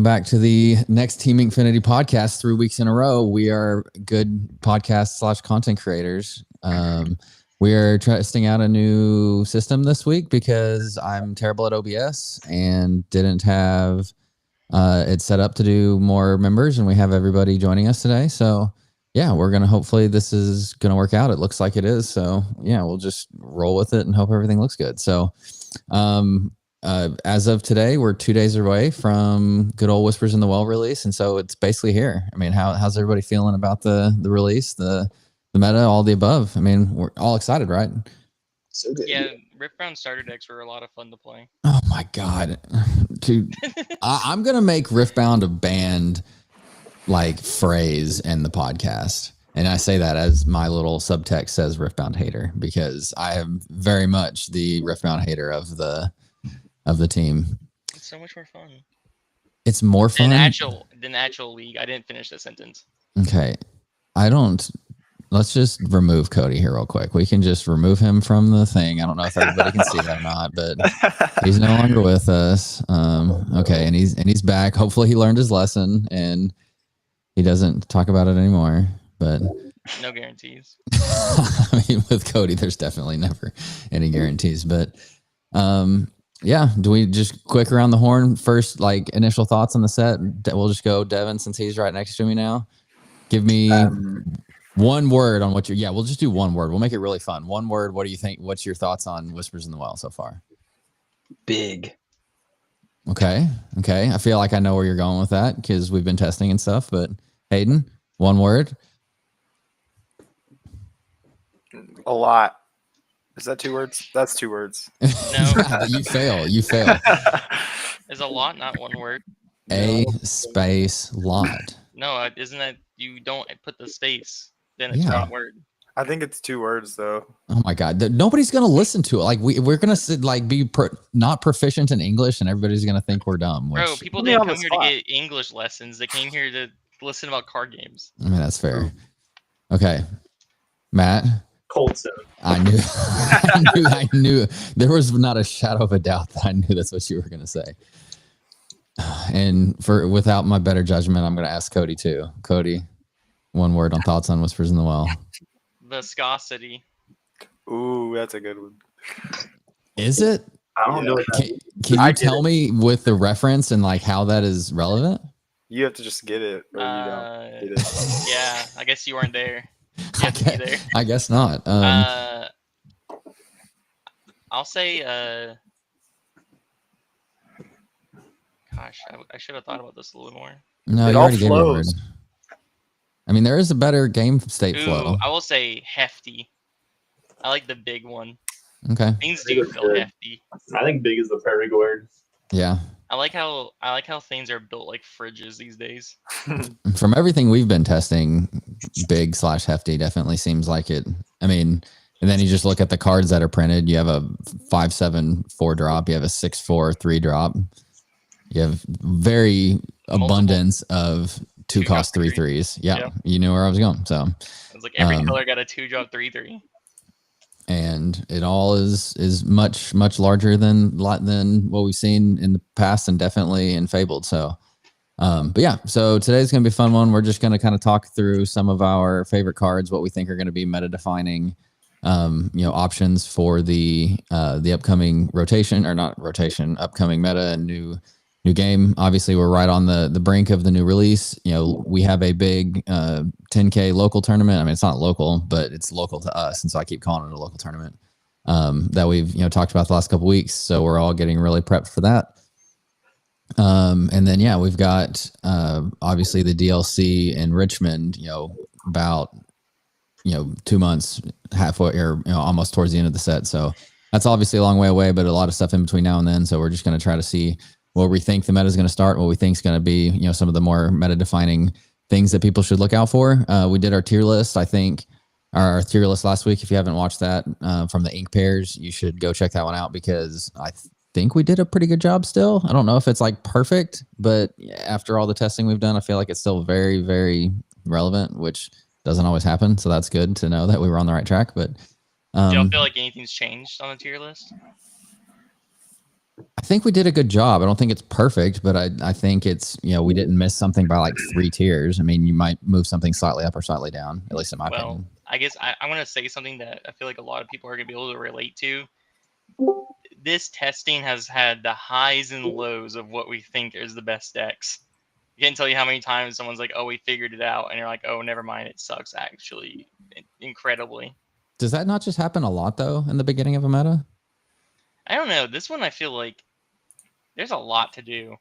welcome back to the next Team Infinity podcast. 3 weeks in a row, we are good podcast / content creators. We are testing out a new system this week because I'm terrible at OBS and didn't have it set up to do more members, and we have everybody joining us today. So yeah, we're going to hopefully this is going to work out. It looks like it is. So yeah, we'll just roll with it and hope everything looks good. So as of today, we're 2 days away from good old Whispers in the Well release, and so it's basically here. I mean, how's everybody feeling about the release, the meta, all the above? I mean, we're all excited, right? So good. Yeah, Riftbound starter decks were a lot of fun to play. Oh my god, dude! I'm gonna make Riftbound a banned like phrase in the podcast, and I say that as my little subtext says Riftbound hater, because I am very much the Riftbound hater of the team. It's so much more fun. It's more fun than actual league. I didn't finish the sentence. Okay. Let's just remove Cody here real quick. We can just remove him from the thing. I don't know if everybody can see that or not, but he's no longer with us. Okay, and he's back. Hopefully he learned his lesson and he doesn't talk about it anymore. But no guarantees. I mean, with Cody, there's definitely never any guarantees. But yeah, do we just quick around the horn first, like initial thoughts on the set? We'll just go Devin, since he's right next to me now. Give me one word on what we'll just do one word. We'll make it really fun. One word. What do you think? What's your thoughts on Whispers in the Well so far? Big. Okay. I feel like I know where you're going with that because we've been testing and stuff, but Hayden, one word. A lot. Is that 2 words? That's 2 words. No. You fail. Is a lot not one word? A space lot. No, isn't that you don't put the space, then it's one word. I think it's 2 words though. Oh my god, nobody's gonna listen to it. Like we're gonna sit, like be not proficient in English, and everybody's gonna think we're dumb. Bro, people didn't come here to get English lessons. They came here to listen about card games. I mean, that's fair. Okay, Matt. Cold Stone. I knew. There was not a shadow of a doubt that I knew that's what you were gonna say. And without my better judgment, I'm gonna ask Cody too. Cody, one word on thoughts on Whispers in the Well. Viscosity. Ooh, that's a good one. Is it? I don't know. Can you tell me with the reference and like how that is relevant? You have to just get it, or you don't get it. Yeah, I guess you weren't there. I guess not. I'll say. Gosh, I should have thought about this a little more. No, it you all already gave your word. flows. I mean, there is a better game state flow. I will say hefty. I like the big one. Okay. Things do feel hefty. I think big is the perfect word. Yeah. I like how things are built like fridges these days. From everything we've been testing, big / hefty definitely seems like it. I mean, and then you just look at the cards that are printed. You have a 5/7 4-drop. You have a 6/4 3-drop. You have very abundance of 2-cost 3/3s. Yeah, yep. You knew where I was going. So it's like every color got a 2-drop 3/3. And it all is much larger than what we've seen in the past, and definitely in Fabled. So, but yeah, so today's gonna be a fun one. We're just gonna kind of talk through some of our favorite cards, what we think are going to be meta defining, options for the upcoming rotation, or not rotation, upcoming meta and new game. Obviously, we're right on the brink of the new release. We have a big 10K local tournament. I mean, it's not local, but it's local to us, and so I keep calling it a local tournament that we've talked about the last couple of weeks. So we're all getting really prepped for that. And then we've got obviously the DLC in Richmond. About 2 months, halfway or almost towards the end of the set. So that's obviously a long way away, but a lot of stuff in between now and then. So we're just going to try to see where we think the meta is going to start, what we think is going to be, some of the more meta defining things that people should look out for. We did our tier list. I think our tier list last week. If you haven't watched that from the ink pairs, you should go check that one out, because I think we did a pretty good job still. I don't know if it's like perfect, but after all the testing we've done, I feel like it's still very, very relevant, which doesn't always happen. So that's good to know that we were on the right track. But do y'all feel like anything's changed on the tier list? I think we did a good job. I don't think it's perfect, but I think it's, we didn't miss something by like 3 tiers. I mean, you might move something slightly up or slightly down, at least in my opinion. I guess I want to say something that I feel like a lot of people are going to be able to relate to. This testing has had the highs and lows of what we think is the best decks. I can't tell you how many times someone's like, "Oh, we figured it out," and you're like, "Oh, never mind, it sucks." Actually, incredibly. Does that not just happen a lot though in the beginning of a meta? I don't know. This one, I feel like there's a lot to do.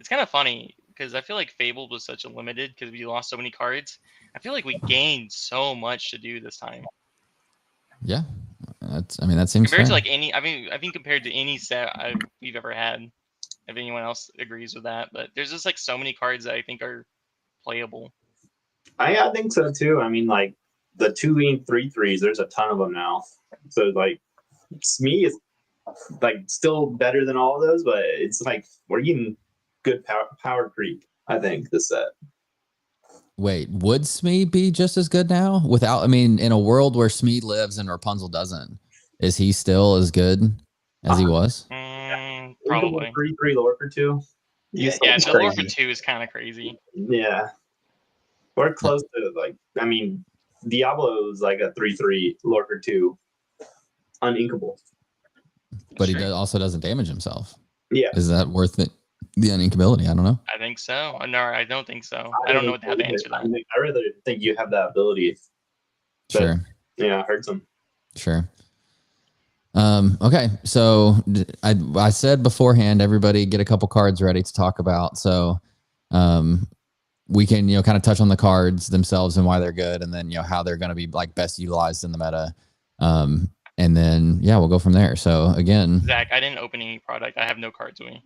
It's kind of funny because I feel like Fabled was such a limited because we lost so many cards. I feel like we gained so much to do this time. Yeah, that seems compared fair. to like any. I think compared to any set we've ever had. If anyone else agrees with that, but there's just like so many cards that I think are playable. I think so too. I mean, like the 2 3 3s, there's a ton of them now. So like, Smee is like still better than all of those, but it's like we're getting good power creep. I think this set. Wait, would Smee be just as good now? Without, in a world where Smee lives and Rapunzel doesn't, is he still as good as he was? Probably. 3/3 Lorker 2. Yeah, the Lorker 2 is kind of crazy. Yeah. We're close to like, Diablo is like a 3/3 Lorker 2. Uninkable. But he also doesn't damage himself. Yeah. Is that worth it? The uninkability? I don't know. I think so. No, I don't think so. I don't know how to answer that. I rather think you have that ability. Sure. Yeah, it hurts him. Sure. Okay, so I said beforehand, everybody get a couple cards ready to talk about. So we can kind of touch on the cards themselves and why they're good, and then how they're going to be like best utilized in the meta. And then we'll go from there. So again, Zach, I didn't open any product. I have no cards with me.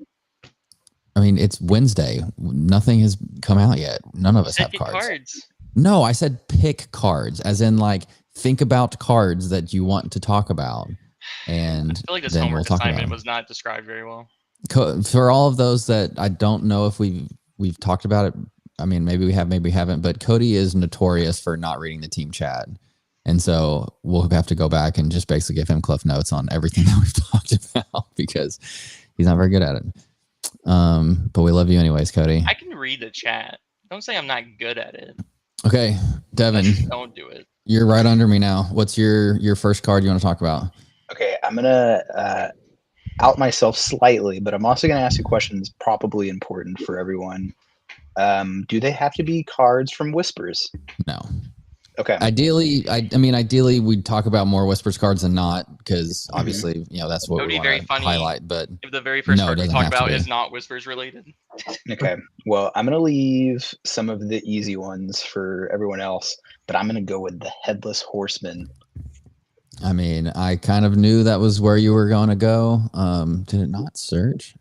It's Wednesday. Nothing has come out yet. None of us have cards. No, I said pick cards, as in like think about cards that you want to talk about. And I feel like this homework assignment was not described very well. For all of those that I don't know if we've talked about it. Maybe we have, maybe we haven't, but Cody is notorious for not reading the team chat. And so we'll have to go back and just basically give him cliff notes on everything that we've talked about because he's not very good at it. But we love you anyways, Cody. I can read the chat. Don't say I'm not good at it. Okay, Devin. Don't do it. You're right under me now. What's your first card you want to talk about? Okay, I'm gonna out myself slightly, but I'm also gonna ask you questions probably important for everyone. Do they have to be cards from Whispers? No. Okay. Ideally, ideally we'd talk about more Whispers cards than not, because obviously, that's what we want to highlight. But if the very first card we talk about is not Whispers related. Okay. Well, I'm gonna leave some of the easy ones for everyone else, but I'm gonna go with the Headless Horseman. I kind of knew that was where you were going to go. Did it not search?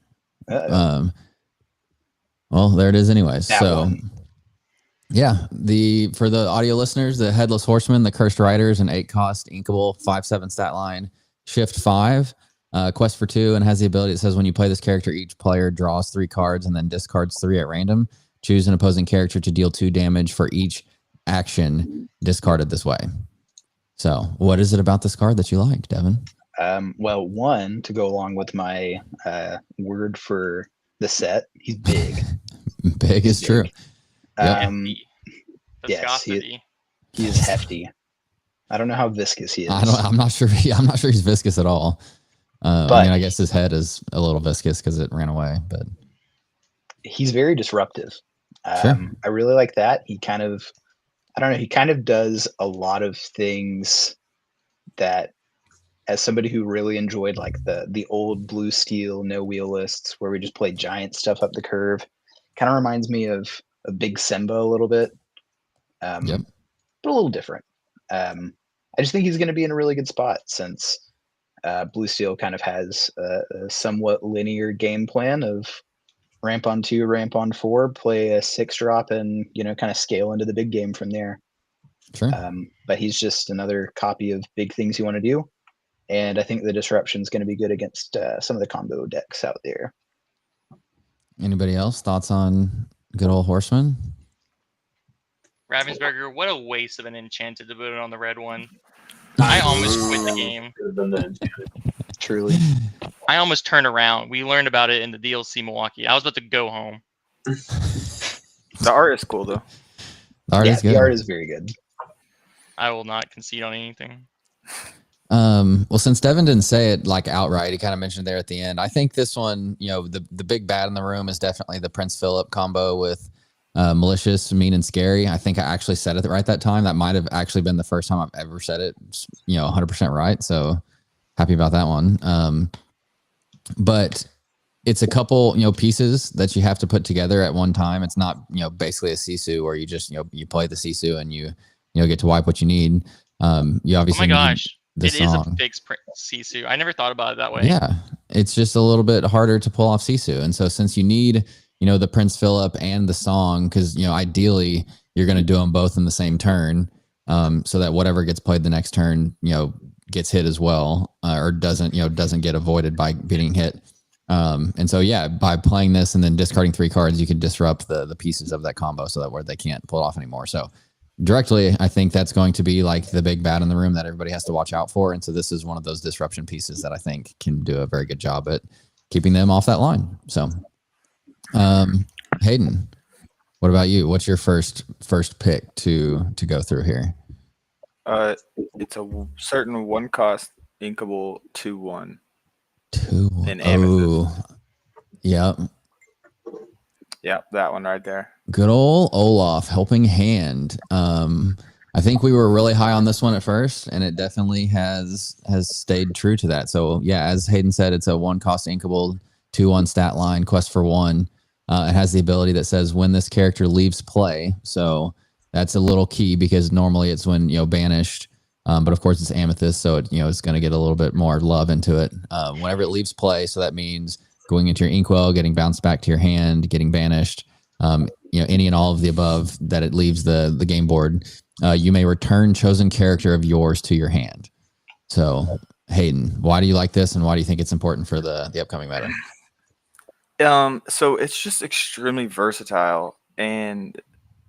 Well, there it is anyways. For the audio listeners, the Headless Horseman, the Cursed Riders, an 8-cost inkable 5/7 stat line, shift 5, quest for 2, and has the ability that says when you play this character, each player draws 3 cards and then discards 3 at random. Choose an opposing character to deal 2 damage for each action discarded this way. So what is it about this card that you like, Devin? Well, one, to go along with my word for the set, he's big. Big is true. Yes, he is hefty. I don't know how viscous he is. I'm not sure. I'm not sure he's viscous at all. But I guess his head is a little viscous because it ran away. But he's very disruptive. Sure. I really like that. He kind of, I don't know. He kind of does a lot of things that, as somebody who really enjoyed like the old Blue Steel no wheel lists where we just played giant stuff up the curve, kind of reminds me of Big Simba a little bit. But a little different. I just think he's going to be in a really good spot since Blue Steel kind of has a somewhat linear game plan of ramp on 2, ramp on 4, play a 6-drop, and kind of scale into the big game from there. Sure. But he's just another copy of big things you want to do, and I think the disruption is going to be good against some of the combo decks out there. Anybody else thoughts on good old Horseman? Ravensburger, what a waste of an enchanted to put it on the red one. I almost quit the game. Truly. I almost turned around. We learned about it in the DLC Milwaukee. I was about to go home. The art is cool though. The art Yeah, is good. the art is very good. I will not concede on anything. Well, since Devin didn't say it like outright, he kind of mentioned there at the end. I think this one, the big bad in the room is definitely the Prince Philip combo with malicious, mean, and scary. I think I actually said it right that time. That might have actually been the first time I've ever said it, 100% right. So happy about that one. But it's a couple, pieces that you have to put together at one time. It's not, basically a Sisu where you just, you play the Sisu and you get to wipe what you need. You Oh obviously my gosh. the It is a song. fixed Sisu. I never thought about it that way. Yeah, it's just a little bit harder to pull off Sisu. And so since you need, the Prince Philip and the song, because, ideally you're going to do them both in the same turn, so that whatever gets played the next turn, gets hit as well, or doesn't get avoided by getting hit. And so, yeah, by playing this and then discarding 3 cards, you can disrupt the pieces of that combo so that where they can't pull it off anymore. So directly, I think that's going to be like the big bad in the room that everybody has to watch out for. And so this is one of those disruption pieces that I think can do a very good job at keeping them off that line. So, Hayden, what about you? What's your first pick to go through here? It's a certain 1-cost inkable 2/1. 2 in Amethyst. Oh, yep. Yeah, that one right there. Good old Olaf, helping hand. I think we were really high on this one at first, and it definitely has stayed true to that. So yeah, as Hayden said, it's a 1-cost inkable 2/1 stat line, quest for 1. It has the ability that says when this character leaves play. So that's a little key because normally it's when banished. But of course it's Amethyst, so it it's going to get a little bit more love into it whenever it leaves play. So that means going into your inkwell, getting bounced back to your hand, getting banished. Any and all of the above that it leaves the game board. You may return chosen character of yours to your hand. So Hayden, why do you like this, and why do you think it's important for the upcoming meta? So it's just extremely versatile, and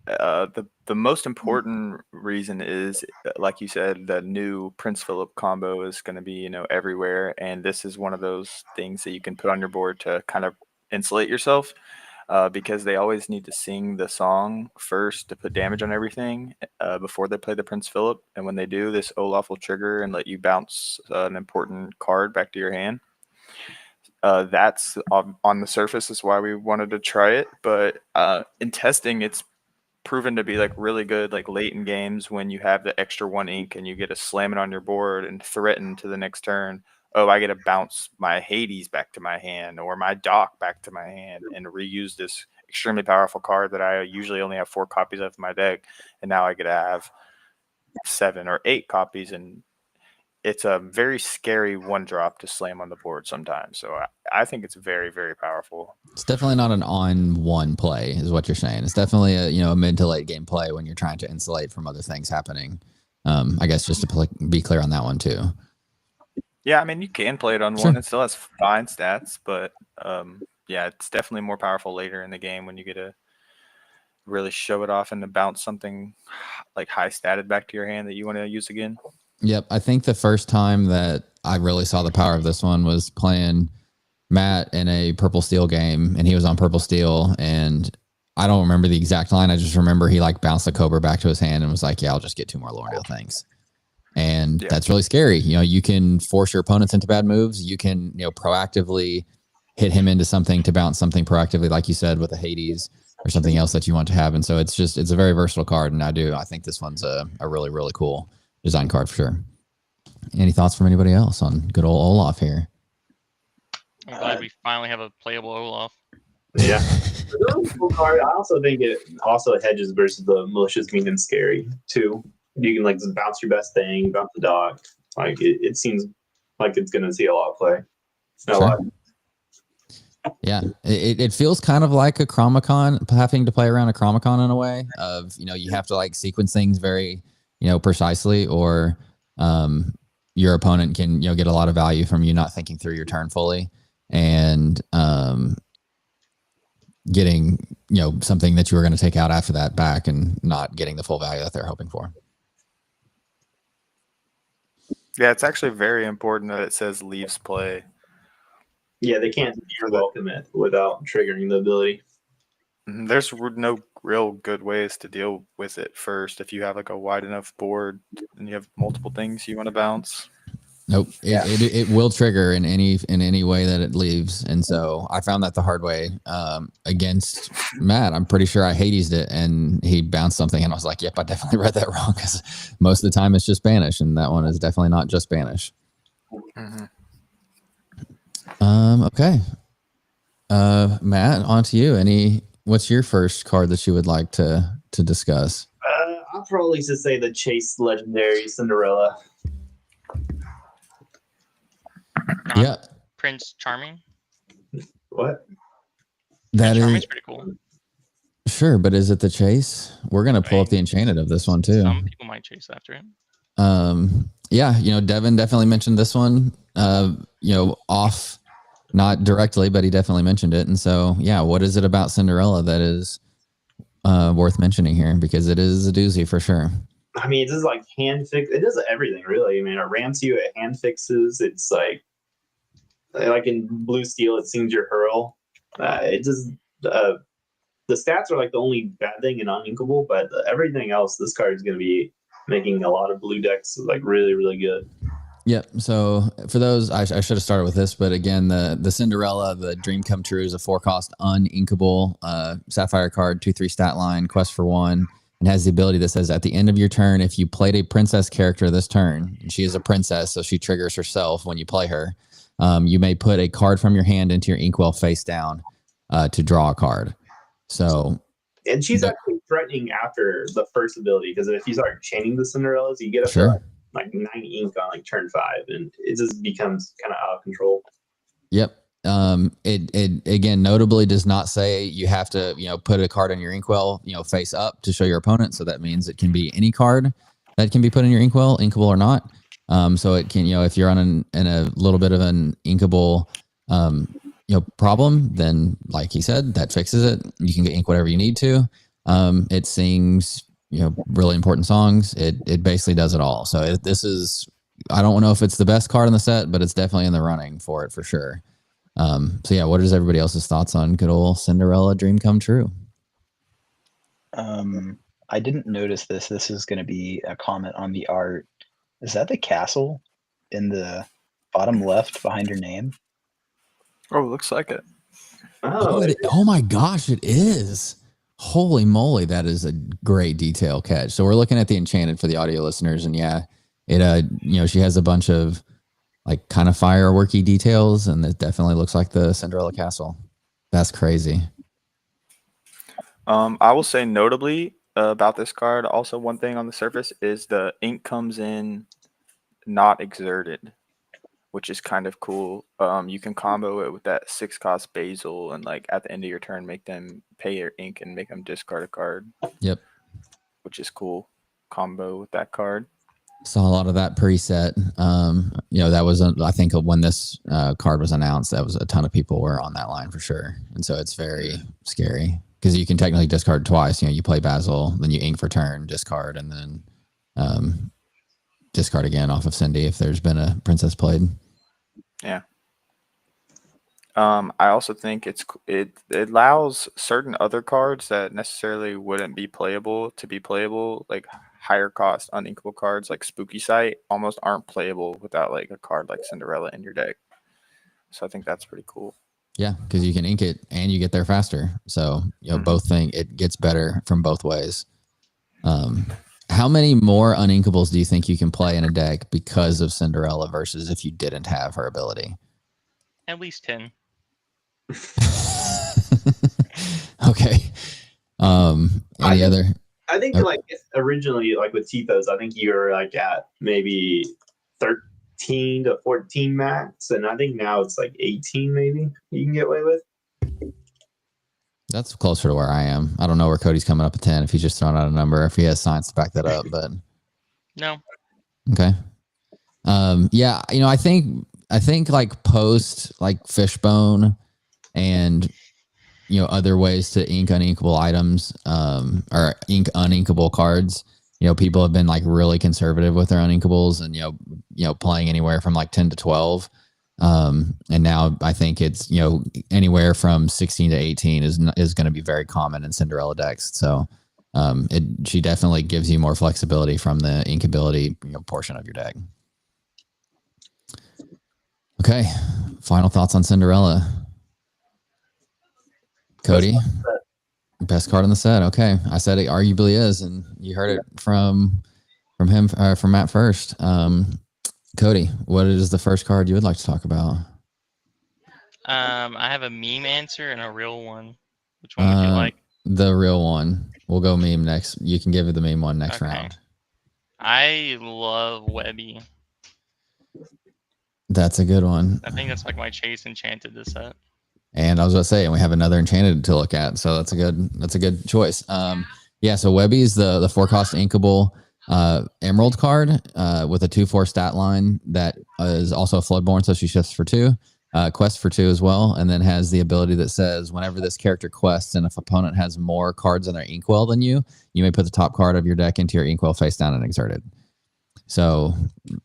the most important reason is, like you said, the new Prince Philip combo is going to be everywhere, and this is one of those things that you can put on your board to kind of insulate yourself, because they always need to sing the song first to put damage on everything before they play the Prince Philip, and when they do, this Olaf will trigger and let you bounce an important card back to your hand. That's on the surface is why we wanted to try it, but in testing, it's proven to be like really good, like late in games when you have the extra 1 ink and you get to slam it on your board and threaten to the next turn. Oh, I get to bounce my Hades back to my hand or my Dock back to my hand and reuse this extremely powerful card that I usually only have 4 copies of in my deck, and now I get to have 7 or 8 copies, and it's a very scary 1-drop to slam on the board sometimes. So I think it's very, very powerful. It's definitely not an on-one play, is what you're saying. It's definitely a mid to late game play when you're trying to insulate from other things happening. I guess just to be clear on that one too. Yeah, I mean you can play it on Sure. one. It still has fine stats, but yeah, it's definitely more powerful later in the game when you get to really show it off and to bounce something like high statted back to your hand that you want to use again. Yep. I think the first time that I really saw the power of this one was playing Matt in a purple steel game, and he was on purple steel, and I don't remember the exact line. I just remember he like bounced the Cobra back to his hand and was like, yeah, I'll just get 2 more Lorndale things. And that's really scary. You can force your opponents into bad moves. You can, proactively hit him into something to bounce something proactively, like you said, with a Hades or something else that you want to have. And so it's a very versatile card. And I think this one's a really, really cool design card for sure. Any thoughts from anybody else on good old Olaf here? I'm glad we finally have a playable Olaf. Yeah. It's a really cool card. I also think it also hedges versus the malicious, mean, and scary too. You can like just bounce your best thing, bounce the Dock. Like it seems like it's gonna see a lot of play. Sure. Yeah, it feels kind of like a Chromicon, having to play around a Chromicon in a way of, you have to like sequence things very, precisely, or your opponent can, get a lot of value from you not thinking through your turn fully and getting, something that you were going to take out after that back and not getting the full value that they're hoping for. Yeah, it's actually very important that it says leaves play. Yeah, they can't you're welcome it without triggering the ability. There's no real good ways to deal with it first. If you have like a wide enough board and you have multiple things you want to bounce. Nope. Yeah. It will trigger in any way that it leaves. And so I found that the hard way against Matt. I'm pretty sure I Hades'd it and he bounced something and I was like, yep, I definitely read that wrong because most of the time it's just Spanish and that one is definitely not just Spanish. Okay. Matt, on to you. What's your first card that you would like to discuss? I'll probably just say the Chase Legendary Cinderella. Yeah. Prince Charming. What? That Prince is Charming's pretty cool. sure, but is it the Chase? We're gonna pull up the Enchanted of this one too. Some people might chase after it. Yeah, Devin definitely mentioned this one. Off, not directly, but he definitely mentioned it. And so, yeah, what is it about Cinderella that is worth mentioning here? Because it is a doozy for sure. I mean, it does like hand fix. It does everything really. I mean, it rams you. It hand fixes. It's like in Blue Steel, it sings your hurl. It just the stats are like the only bad thing in uninkable, but everything else, this card is going to be making a lot of blue decks like really, really good. Yep. So for those, I should have started with this, but again, the Cinderella, the Dream Come True is a 4-cost uninkable Sapphire card, 2/3 stat line, quest for 1, and has the ability that says at the end of your turn, if you played a princess character this turn, and she is a princess, so she triggers herself when you play her, you may put a card from your hand into your Inkwell face down to draw a card. So, and she's actually threatening after the first ability because if you start chaining the Cinderellas, you get up sure. to like 9 ink on like turn 5, and it just becomes kind of out of control. Yep. It again notably does not say you have to put a card in your Inkwell face up to show your opponent. So that means it can be any card that can be put in your Inkwell, inkable or not. So it can if you're in a little bit of an inkable problem, then like he said, that fixes it. You can ink whatever you need to. It sings really important songs. It basically does it all. So this is, I don't know if it's the best card in the set, but it's definitely in the running for it for sure. So yeah, what is everybody else's thoughts on good old Cinderella Dream Come True? I didn't notice this. This is going to be a comment on the art. Is that the castle in the bottom left behind your name? Oh, looks like it. Oh my gosh, it is. Holy moly, that is a great detail catch. So we're looking at the Enchanted for the audio listeners, and yeah, it she has a bunch of like kind of fireworky details, and it definitely looks like the Cinderella castle. That's crazy. I will say notably about this card, also one thing on the surface is the ink comes in not exerted, which is kind of cool. You can combo it with that 6-cost Basil, and like at the end of your turn, make them pay your ink and make them discard a card. Yep. Which is cool. Combo with that card. Saw a lot of that preset. That was I think when this card was announced, that was a ton of people were on that line for sure, and so it's very scary because you can technically discard twice. You play Basil, then you ink for turn, discard, and then discard again off of Cindy if there's been a princess played. Yeah. I also think it allows certain other cards that necessarily wouldn't be playable to be playable, like higher cost uninkable cards like Spooky Sight almost aren't playable without like a card like Cinderella in your deck. So I think that's pretty cool. Yeah, because you can ink it and you get there faster. So both things, it gets better from both ways. How many more uninkables do you think you can play in a deck because of Cinderella versus if you didn't have her ability? At least 10. Okay. Any other? I think like originally, like with Tifos, I think you were like at maybe 13 to 14 max, and I think now it's like 18 maybe you can get away with. That's closer to where I am. I don't know where Cody's coming up at 10 if he's just throwing out a number, if he has science to back that up, but no. Okay. Yeah, I think like post like Fishbone and other ways to ink uninkable items or ink uninkable cards, people have been like really conservative with their uninkables and playing anywhere from like 10 to 12. And now I think it's anywhere from 16 to 18 is going to be very common in Cinderella decks. So she definitely gives you more flexibility from the inkability portion of your deck. Okay, final thoughts on Cinderella. Cody, best card in the set. Okay, I said it arguably is, and you heard it from him, from Matt first. Cody, what is the first card you would like to talk about? I have a meme answer and a real one. Which one would you like? The real one. We'll go meme next. You can give it the meme one next Okay. round. I love Webby. That's a good one. I think that's like my Chase Enchanted this set. And I was about to say, and we have another Enchanted to look at, so that's a good choice. Yeah, so Webby's the 4-cost inkable Emerald card with a 2/4 stat line that is also a Floodborn, so she shifts for 2. Quest for 2 as well, and then has the ability that says whenever this character quests and if opponent has more cards in their inkwell than you may put the top card of your deck into your inkwell face down and exert it. So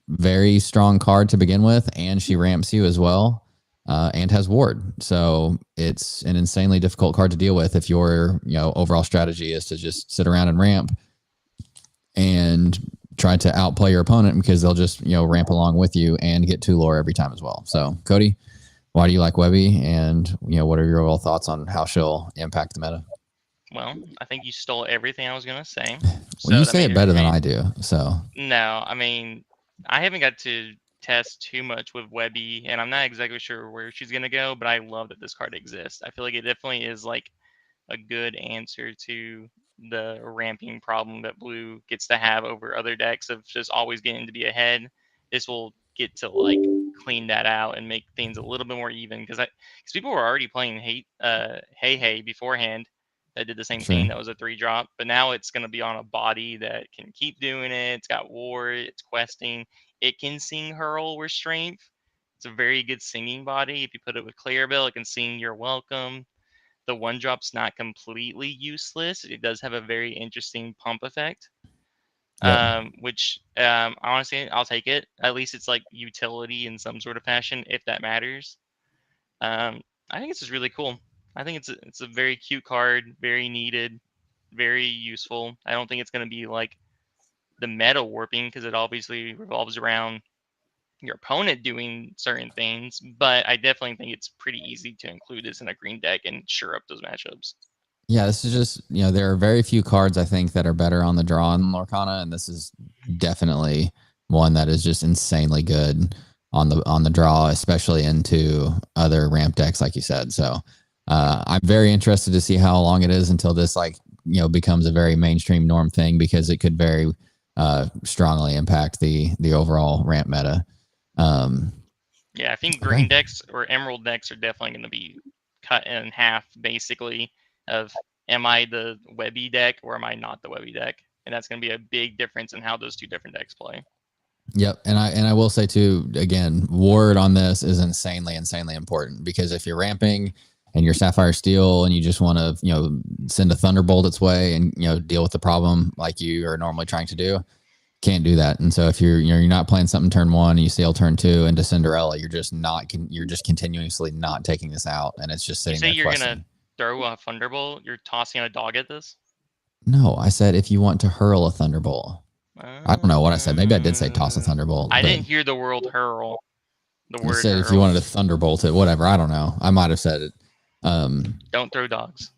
very strong card to begin with, and she ramps you as well, and has ward. So it's an insanely difficult card to deal with if your overall strategy is to just sit around and ramp and try to outplay your opponent because they'll just ramp along with you and get 2 lore every time as well. So Cody, why do you like Webby, and what are your overall thoughts on how she'll impact the meta? Well, I think you stole everything I was gonna say. Well, you say it better than I do. So no, I mean, I haven't got to test too much with Webby, and I'm not exactly sure where she's gonna go, but I love that this card exists. I feel like it definitely is like a good answer to the ramping problem that blue gets to have over other decks of just always getting to be ahead. This will get to like clean that out and make things a little bit more even because people were already playing Hey beforehand that did the same thing. That was a 3-drop, but now it's going to be on a body that can keep doing it. It's got war, it's questing, it can sing Hurl with strength. It's a very good singing body. If you put it with Clarabelle, it can sing You're Welcome. The 1-drop's not completely useless. It does have a very interesting pump effect. Which honestly, I'll take it. At least it's like utility in some sort of fashion, if that matters. I think it's just really cool. I think it's a very cute card, very needed, very useful. I don't think it's going to be like the meta warping because it obviously revolves around your opponent doing certain things, but I definitely think it's pretty easy to include this in a green deck and sure up those matchups. Yeah, this is just, there are very few cards I think that are better on the draw in Lorcana, and this is definitely one that is just insanely good on the draw, especially into other ramp decks, like you said. So I'm very interested to see how long it is until this becomes a very mainstream norm thing, because it could very strongly impact the overall ramp meta. Yeah, I think green decks or emerald decks are definitely going to be cut in half, basically, of am I the Webby deck or am I not the Webby deck? And that's going to be a big difference in how those two different decks play. Yep, and I will say too, again, ward on this is insanely important, because if you're ramping and you're Sapphire Steel and you just want to send a Thunderbolt its way and deal with the problem like you are normally trying to do, can't do that. And so if you're not playing something turn 1 and you sail turn 2 into Cinderella, you're just continuously not taking this out, and it's just sitting there. You say you're gonna throw a Thunderbolt? You're tossing a dog at this? No, I said if you want to hurl a Thunderbolt. I don't know what I said. Maybe I did say toss a Thunderbolt. I didn't hear the word hurl. The word I said hurl. If you wanted to Thunderbolt it, whatever. I don't know. I might have said it. Don't throw dogs.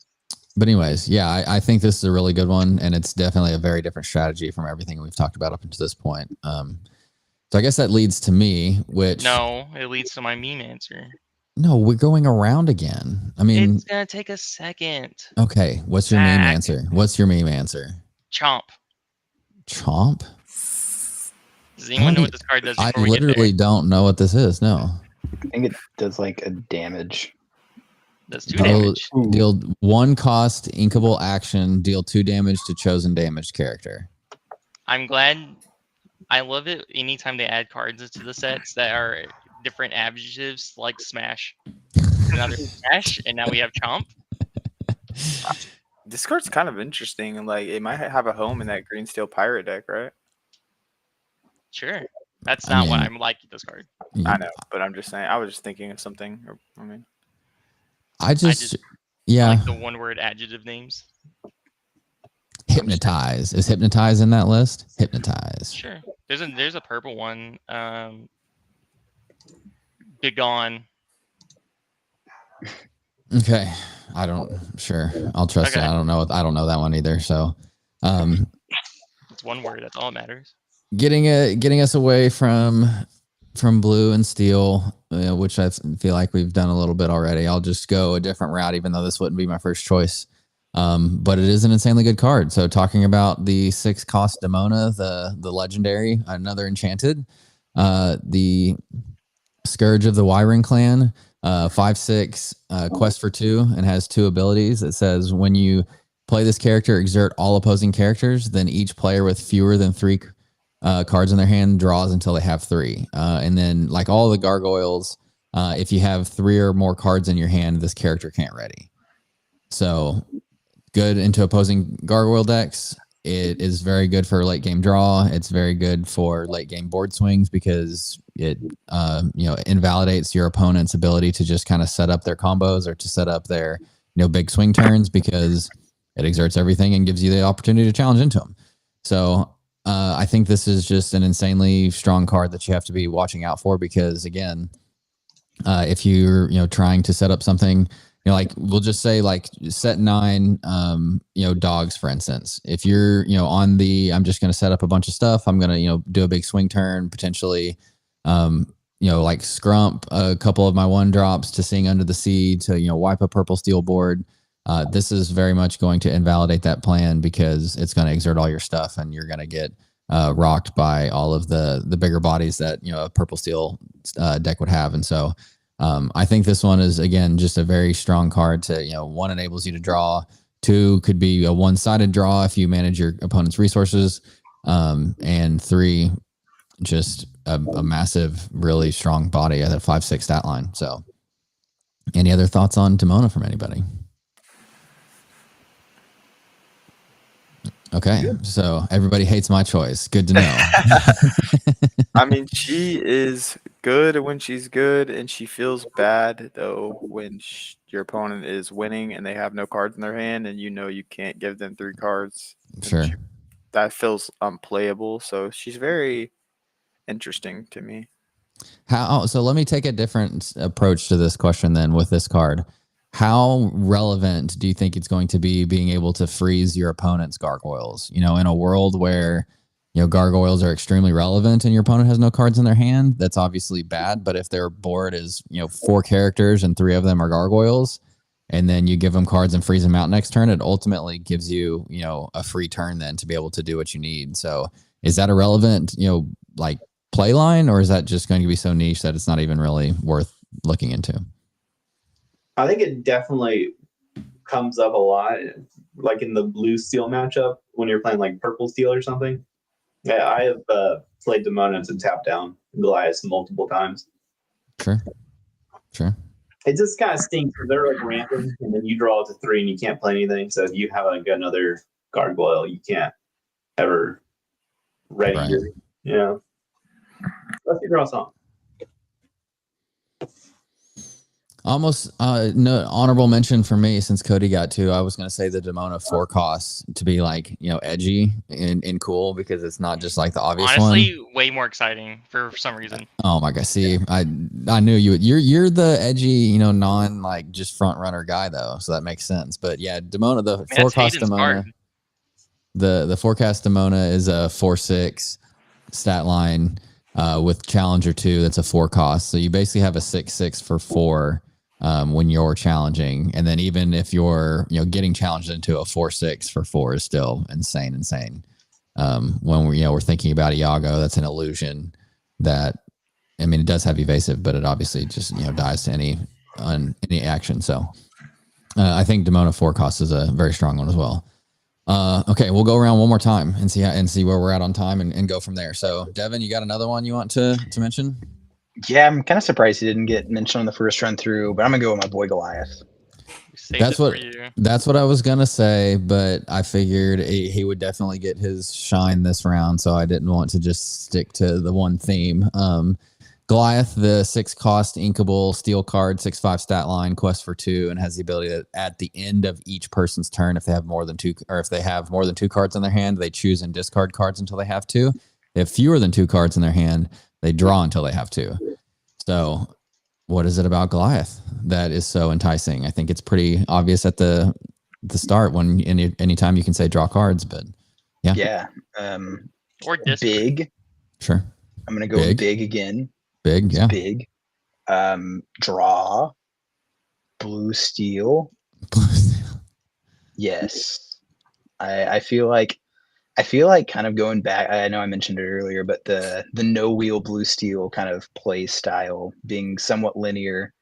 But anyways, yeah, I think this is a really good one, and it's definitely a very different strategy from everything we've talked about up until this point. So I guess that leads to me, which... No, it leads to my meme answer. No, we're going around again. I mean... It's going to take a second. Okay, what's your meme answer? What's your meme answer? Chomp. Chomp? Does anyone know what this card does? I literally don't know what this is, no. I think it does like a damage. Does 2 damage. Deal 1 cost inkable action, deal 2 damage to chosen damaged character. I'm glad. I love it anytime they add cards to the sets that are different adjectives, like Smash. Now there's Smash, and now we have Chomp. This card's kind of interesting, and like it might have a home in that green steel pirate deck, right? Sure. That's I not why mean, I'm liking this card. I know, but I'm just saying. I was just thinking of something. I mean, I just- I yeah, like the one-word adjective names. hypnotize. Is hypnotize in that list? Hypnotize. Sure. There's a purple one. Begone. Okay, I don't. Sure, I'll trust Okay. it. I don't know that one either. So, It's one word. That's all that matters. getting us away from blue and steel, which I feel like we've done a little bit already. I'll just go a different route, even though this wouldn't be my first choice. But it is an insanely good card. So talking about the 6-cost Demona, the legendary, another enchanted, the Scourge of the Y-Ring clan, 5/6, quest for 2, and has 2 abilities. It says when you play this character, exert all opposing characters, then each player with fewer than 3 cards in their hand draws until they have 3. And then, like all the gargoyles, if you have 3 or more cards in your hand, this character can't ready. So good into opposing gargoyle decks. It is very good for late game draw. It's very good for late game board swings because it invalidates your opponent's ability to just kind of set up their combos or to set up their big swing turns, because it exerts everything and gives you the opportunity to challenge into them. So I think this is just an insanely strong card that you have to be watching out for, because again, if you're trying to set up something, like we'll just say like set 9 dogs, for instance. If you're on the I'm just going to set up a bunch of stuff, I'm going to do a big swing turn, potentially like scrump a couple of my 1-drops to Seeing Under the Sea to wipe a purple steel board. This is very much going to invalidate that plan, because it's going to exert all your stuff and you're going to get rocked by all of the bigger bodies that a purple steel deck would have. And so I think this one is, again, just a very strong card to 1, enables you to draw. 2, could be a one-sided draw if you manage your opponent's resources, and 3, just a massive, really strong body at a 5/6 stat line. So any other thoughts on Demona from anybody? Okay, so everybody hates my choice. Good to know. I mean, she is good when she's good, and she feels bad though when your opponent is winning and they have no cards in their hand, and you can't give them 3 cards. Sure. That feels unplayable. So she's very interesting to me. So let me take a different approach to this question then with this card. How relevant do you think it's going to be being able to freeze your opponent's gargoyles? In a world where gargoyles are extremely relevant and your opponent has no cards in their hand, that's obviously bad. But if their board is 4 characters and 3 of them are gargoyles, and then you give them cards and freeze them out next turn, it ultimately gives you a free turn then to be able to do what you need. So is that a relevant like play line, or is that just going to be so niche that it's not even really worth looking into? I think it definitely comes up a lot, like in the blue steel matchup when you're playing like purple steel or something. Yeah, I have played Demona to tap down Goliath multiple times. Sure. It just kind of stinks because they're like ramping, and then you draw to 3 and you can't play anything. So if you have like another gargoyle, you can't ever ready. Right. Let's draw some. Almost no honorable mention for me, since Cody got 2. I was going to say the Demona 4 costs to be like edgy and cool, because it's not just like the obvious Honestly, one. way more exciting for some reason. Oh my god! See, I knew you would. You're the edgy, non like just front runner guy though, so that makes sense. But yeah, Demona, the 4 cost Demona, the forecast Demona is a 4/6 stat line with Challenger 2. That's a 4 cost, so you basically have a 6/6 for 4. When you're challenging, and then even if you're getting challenged into a 4/6 for 4 is still insane. When we're thinking about Iago, that's an illusion that, I mean, it does have evasive, but it obviously just dies to any action. So I think Demona 4 cost is a very strong one as well. Okay, we'll go around one more time and see where we're at on time and go from there. So Devin, you got another one you want to mention? Yeah, I'm kind of surprised he didn't get mentioned on the first run through, but I'm gonna go with my boy Goliath. We saved That's it what for you. that's what I was gonna say, but I figured he would definitely get his shine this round, so I didn't want to just stick to the one theme. Goliath, the 6 cost inkable steel card, 6/5 stat line, quest for 2, and has the ability to, at the end of each person's turn, if they have more than 2, or if they have more than 2 cards in their hand, they choose and discard cards until they have 2. They have fewer than 2 cards in their hand, they draw until they have 2. So, what is it about Goliath that is so enticing? I think it's pretty obvious at the start when anytime you can say draw cards, but Yeah. Or discard. Big. sure, I'm gonna go Big. big again. big, It's yeah. big. Draw. Blue steel. Yes. I feel like kind of going back. I know I mentioned it earlier, but the no wheel blue steel kind of play style being somewhat linear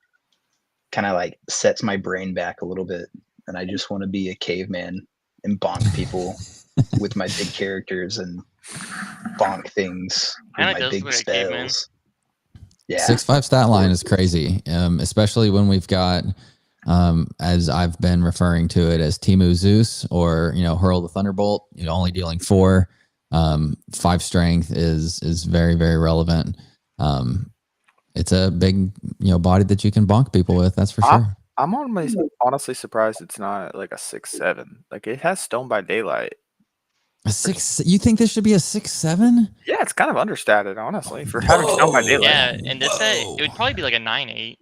kind of like sets my brain back a little bit, and I just want to be a caveman and bonk people with my big characters and bonk things with Kinda my does big look like a caveman. spells. Yeah. 6/5 stat line is crazy, especially when we've got, as I've been referring to it as Timu Zeus, or Hurl the Thunderbolt. Only dealing 4. 5 strength is very, very relevant. It's a big body that you can bonk people with. That's for sure. I'm honestly surprised it's not like a 6/7. Like it has Stone by Daylight. A 6? You think this should be a 6/7? Yeah, it's kind of understated, honestly, for having Stone by Daylight. Yeah, and this set, it would probably be like a 9/8.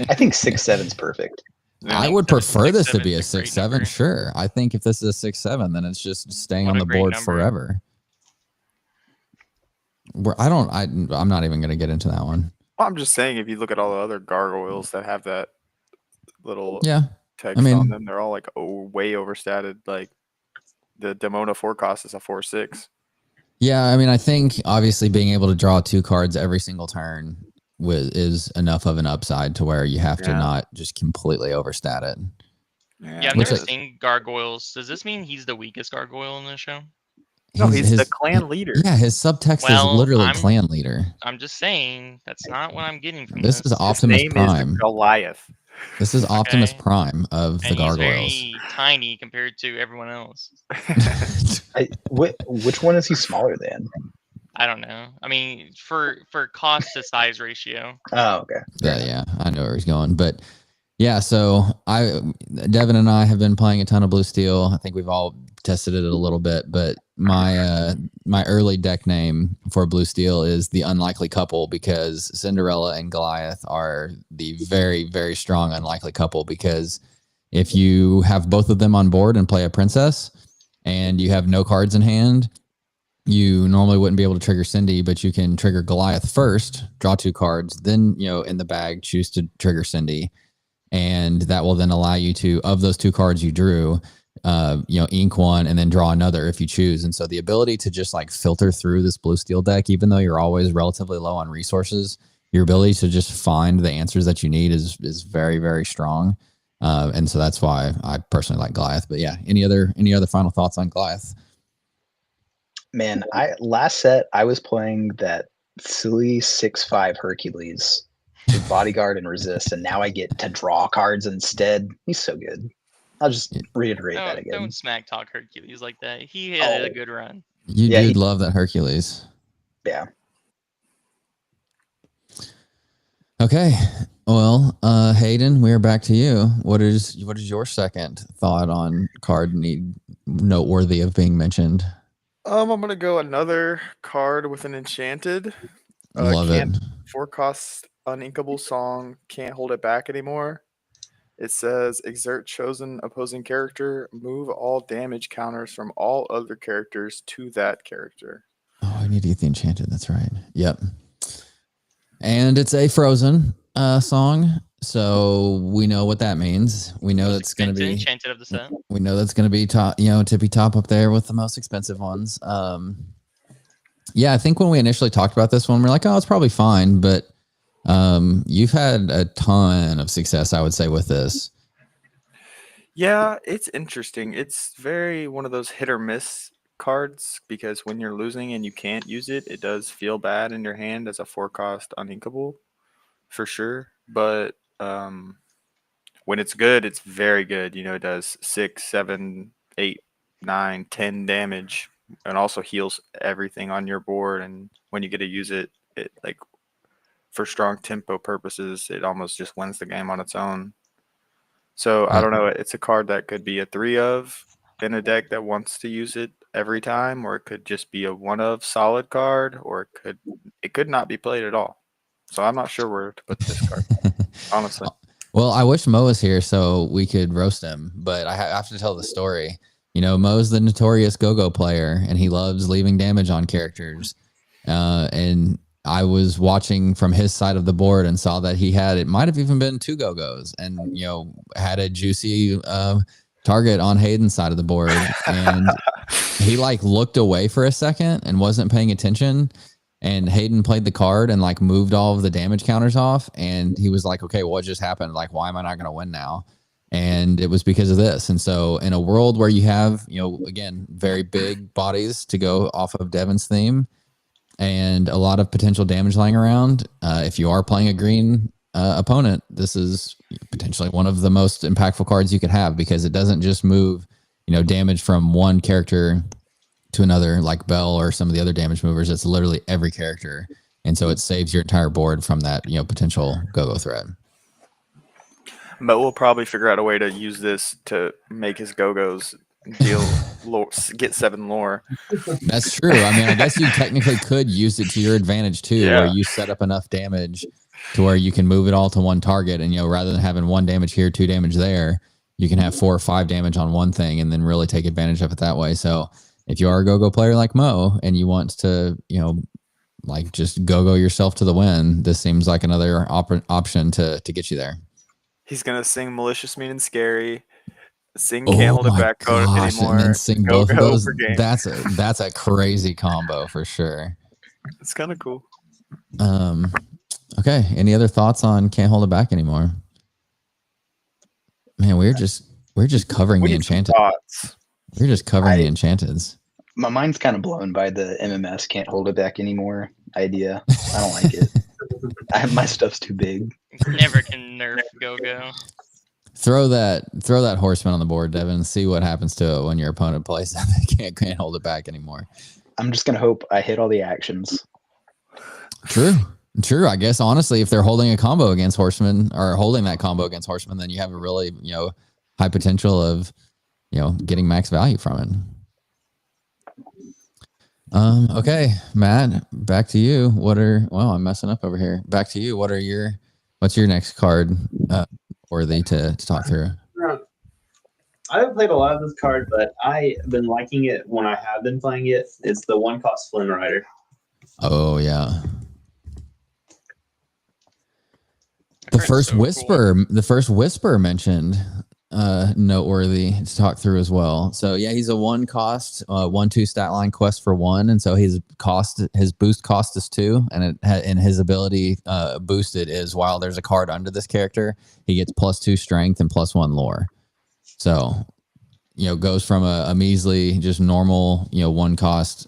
I think 6/7's perfect. I would prefer this to be a 6/7's a great 6/7. number. Sure, I think if this is a 6/7, then it's just staying What on a the great board number. forever. I'm not even going to get into that one. Well, I'm just saying, if you look at all the other gargoyles that have that little Yeah, text I mean- on them, they're all like way overstated. Like the Demona forecast is a 4/6. yeah. I mean, I think obviously being able to draw 2 cards every single turn is enough of an upside to where you have to Yeah. not just completely overstat it. Yeah, I've Which never I- seen gargoyles. Does this mean he's the weakest gargoyle in the show? No, he's the clan leader. Yeah, his subtext Well, is literally I'm- clan leader. I'm just saying that's not what I'm getting from This this. is His Optimus name Prime. is Goliath. This is Optimus Okay. Prime of the And he's gargoyles. very tiny compared to everyone else. Which one is he smaller than? I don't know. I mean, for cost to size ratio. Oh, okay. Yeah, I know where he's going, but yeah. So Devin and I have been playing a ton of Blue Steel. I think we've all tested it a little bit, but my early deck name for Blue Steel is the Unlikely Couple, because Cinderella and Goliath are the very, very strong unlikely couple. Because if you have both of them on board and play a princess, and you have no cards in hand, you normally wouldn't be able to trigger Cindy, but you can trigger Goliath first, draw 2 cards, then, in the bag, choose to trigger Cindy. And that will then allow you to, of those 2 cards you drew, ink one and then draw another if you choose. And so the ability to just like filter through this Blue Steel deck, even though you're always relatively low on resources, your ability to just find the answers that you need is very, very strong. And so that's why I personally like Goliath. But yeah, any other final thoughts on Goliath? Man, last set I was playing that silly 6/5 Hercules with bodyguard and resist, and now I get to draw cards instead. He's so good. I'll just reiterate that again. Don't smack talk Hercules like that. He had a good run. You Yeah, did love that Hercules. Yeah. Okay. Well, Hayden, we're back to you. What is your second thought on card noteworthy of being mentioned? I'm gonna go another card with an enchanted. Love it. 4 cost uninkable song. Can't hold it back anymore. It says exert chosen opposing character. Move all damage counters from all other characters to that character. Oh, I need to get the enchanted. That's right. Yep. And it's a Frozen song, so we know what that means. We know that's going to be enchanted of the set. We know that's going to be top, tippy top up there with the most expensive ones. Yeah, I think when we initially talked about this one, we're like, oh, it's probably fine. But you've had a ton of success, I would say, with this. Yeah, it's interesting. It's very one of those hit or miss cards, because when you're losing and you can't use it, it does feel bad in your hand as a 4 cost uninkable, for sure. But when it's good, it's very good. You know, it does 6, 7, 8, 9, 10 damage, and also heals everything on your board. And when you get to use it, it like for strong tempo purposes, it almost just wins the game on its own. So I Yeah. don't know. It's a card that could be a 3 of in a deck that wants to use it every time, or it could just be a 1 of solid card, or it could not be played at all. So I'm not sure where to put this card, honestly. Well, I wish Mo was here so we could roast him, but I have to tell the story. You know, Mo's the notorious go-go player, and he loves leaving damage on characters. And I was watching from his side of the board and saw that he had, it might have even been 2 go-go's, and, you know, had a juicy target on Hayden's side of the board. And he like looked away for a second and wasn't paying attention. And Hayden played the card and like moved all of the damage counters off. And he was like, okay, what just happened? Like, why am I not going to win now? And it was because of this. And so in a world where you have, you know, again, very big bodies to go off of Devin's theme and a lot of potential damage lying around, if you are playing a green opponent, this is potentially one of the most impactful cards you could have, because it doesn't just move, you know, damage from one character to another like Bell or some of the other damage movers. It's literally every character, and so it saves your entire board from that, you know, potential go-go threat. But we'll probably figure out a way to use this to make his go-go's deal lore, get 7 lore. That's true. I mean, I guess you technically could use it to your advantage too, where you set up enough damage to where you can move it all to one target, and, you know, rather than having 1 damage here, 2 damage there, you can have 4 or 5 damage on one thing and then really take advantage of it that way. So if you are a go-go player like Mo and you want to, you know, like just go yourself to the win, this seems like another option to get you there. He's going to sing Malicious, Mean, and Scary, sing Can't Hold It Back anymore, and then sing go both of those. for game. That's a crazy combo for sure. It's kind of cool. Okay. Any other thoughts on Can't Hold It Back anymore? Man, we're just covering the Enchanted. We're just covering the Enchanteds. My mind's kind of blown by the MMS Can't Hold It Back anymore idea. I don't like it. My stuff's too big. Never can nerf go-go. Throw that horseman on the board, Devin. See what happens to it when your opponent plays that. They can't hold it back anymore. I'm just gonna hope I hit all the actions. True. I guess honestly, if they're holding a combo against horseman or holding that combo against horseman, then you have a really, you know, high potential of, you know, getting max value from it. Okay, Matt, back to you. I'm messing up over here. Back to you. What's your next card worthy to talk through? I haven't played a lot of this card, but I've been liking it when I have been playing it. It's the 1-cost Flynn Rider. Oh yeah. That The card's first whisper mentioned noteworthy to talk through as well. So yeah, he's a 1-cost 1/2 stat line quest for 1, and so his boost cost is 2, and his ability boosted is while there's a card under this character, he gets +2 strength and +1 lore. So, you know, goes from a measly just normal, you know, 1-cost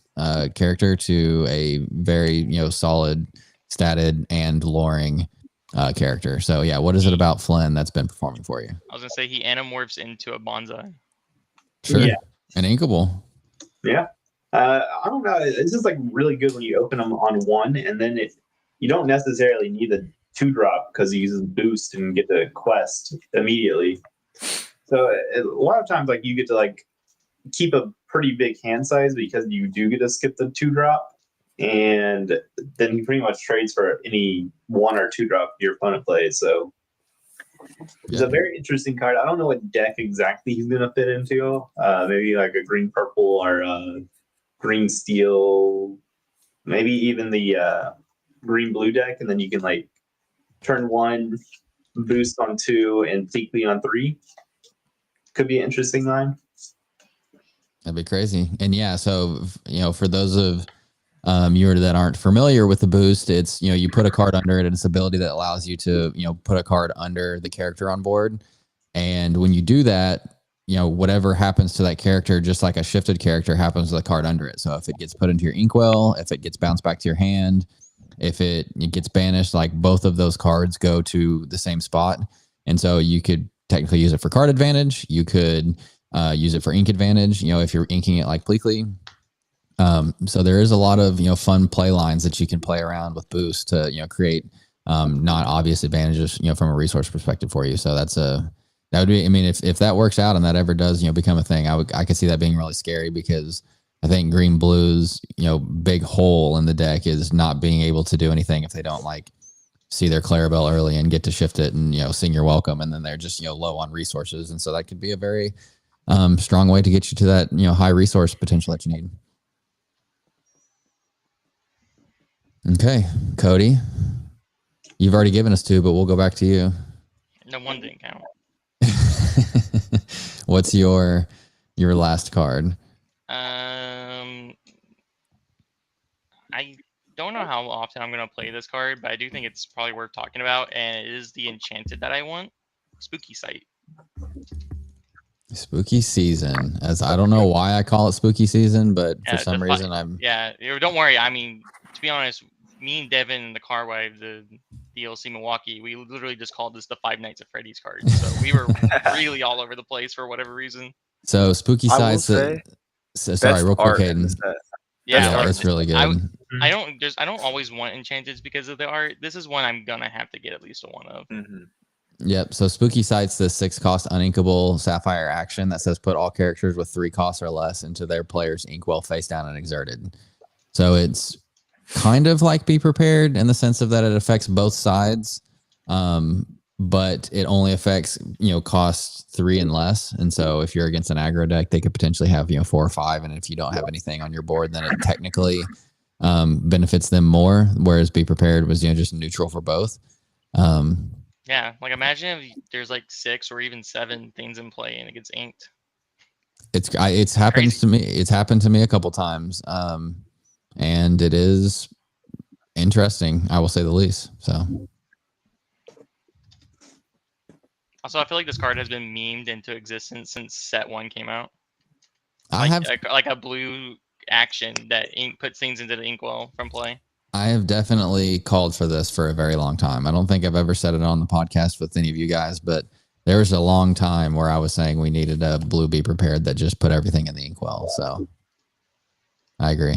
character to a very, you know, solid statted and loring character. So yeah, what is it about Flynn that's been performing for you? I was gonna say he anamorphs into a bonsai. Sure. Yeah. An inkable. Yeah. I don't know. It's just like really good when you open them on 1, and then you don't necessarily need the 2-drop because he uses boost and get the quest immediately. So a lot of times, like, you get to like keep a pretty big hand size because you do get to skip the 2-drop. And then he pretty much trades for any 1 or 2-drop your opponent plays. So it's a very interesting card. I don't know what deck exactly he's going to fit into. Maybe like a green purple or green steel. Maybe even the green blue deck, and then you can like turn 1, boost on 2, and Theekly on 3. Could be an interesting line. That'd be crazy. And yeah, so, you know, for those of you that aren't familiar with the boost, it's, you know, you put a card under it, and it's an ability that allows you to, you know, put a card under the character on board. And when you do that, you know, whatever happens to that character, just like a shifted character, happens to the card under it. So if it gets put into your inkwell, if it gets bounced back to your hand, if it gets banished, like both of those cards go to the same spot. And so you could technically use it for card advantage. You could use it for ink advantage, if you're inking it like Pleakley. So there is a lot of, fun play lines that you can play around with boost to, create not obvious advantages, from a resource perspective for you. So that would be, I mean, if that works out and that ever does, become a thing, I could see that being really scary, because I think green blues, big hole in the deck is not being able to do anything if they don't like see their Clarabelle early and get to shift it and, sing your welcome. And then they're just, low on resources. And so that could be a very strong way to get you to that, high resource potential that you need. Okay, Cody, you've already given us 2, but we'll go back to you. No, one didn't count. What's your last card? I don't know how often I'm going to play this card, but I do think it's probably worth talking about, and it is the enchanted that I want, Spooky Sight. Spooky Season. As I don't know why I call it Spooky Season, but for some reason I'm. Yeah, don't worry. I mean, to be honest, me and Devin and the car wife, the DLC Milwaukee, we literally just called this the Five Nights at Freddy's card. So we were really all over the place for whatever reason. So Spooky Sight. Sorry, real quick, Hayden. Yeah, it's really good. I don't always want enchanteds because of the art. This is one I'm gonna have to get at least a one of. Mm-hmm. Yep. So Spooky Sight's the 6-cost uninkable sapphire action that says put all characters with 3 costs or less into their player's inkwell face down and exerted. So it's kind of like Be Prepared in the sense of that it affects both sides, but it only affects cost 3 and less. And so if you're against an aggro deck, they could potentially have 4 or 5, and if you don't have anything on your board, then it technically benefits them more. Whereas Be Prepared was just neutral for both. Yeah, like imagine if there's like 6 or even 7 things in play and it gets inked. It's happened to me. It's happened to me a couple times, and it is interesting, I will say the least. So. Also, I feel like this card has been memed into existence since set 1 came out. I have like a blue action that puts things into the inkwell from play. I have definitely called for this for a very long time. I don't think I've ever said it on the podcast with any of you guys, but there was a long time where I was saying we needed a blue Be Prepared that just put everything in the inkwell. So I agree.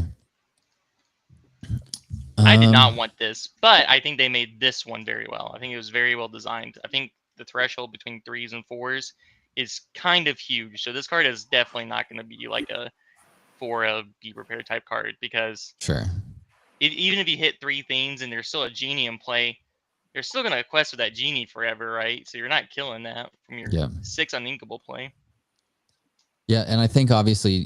I did not want this, but I think they made this one very well. I think it was very well designed. I think the threshold between 3s and 4s is kind of huge. So this card is definitely not going to be like a Be Prepared type card, because sure. Even if you hit 3 things and there's still a genie in play, you're still going to quest with that genie forever, right? So you're not killing that from your 6 uninkable play. Yeah, and I think obviously,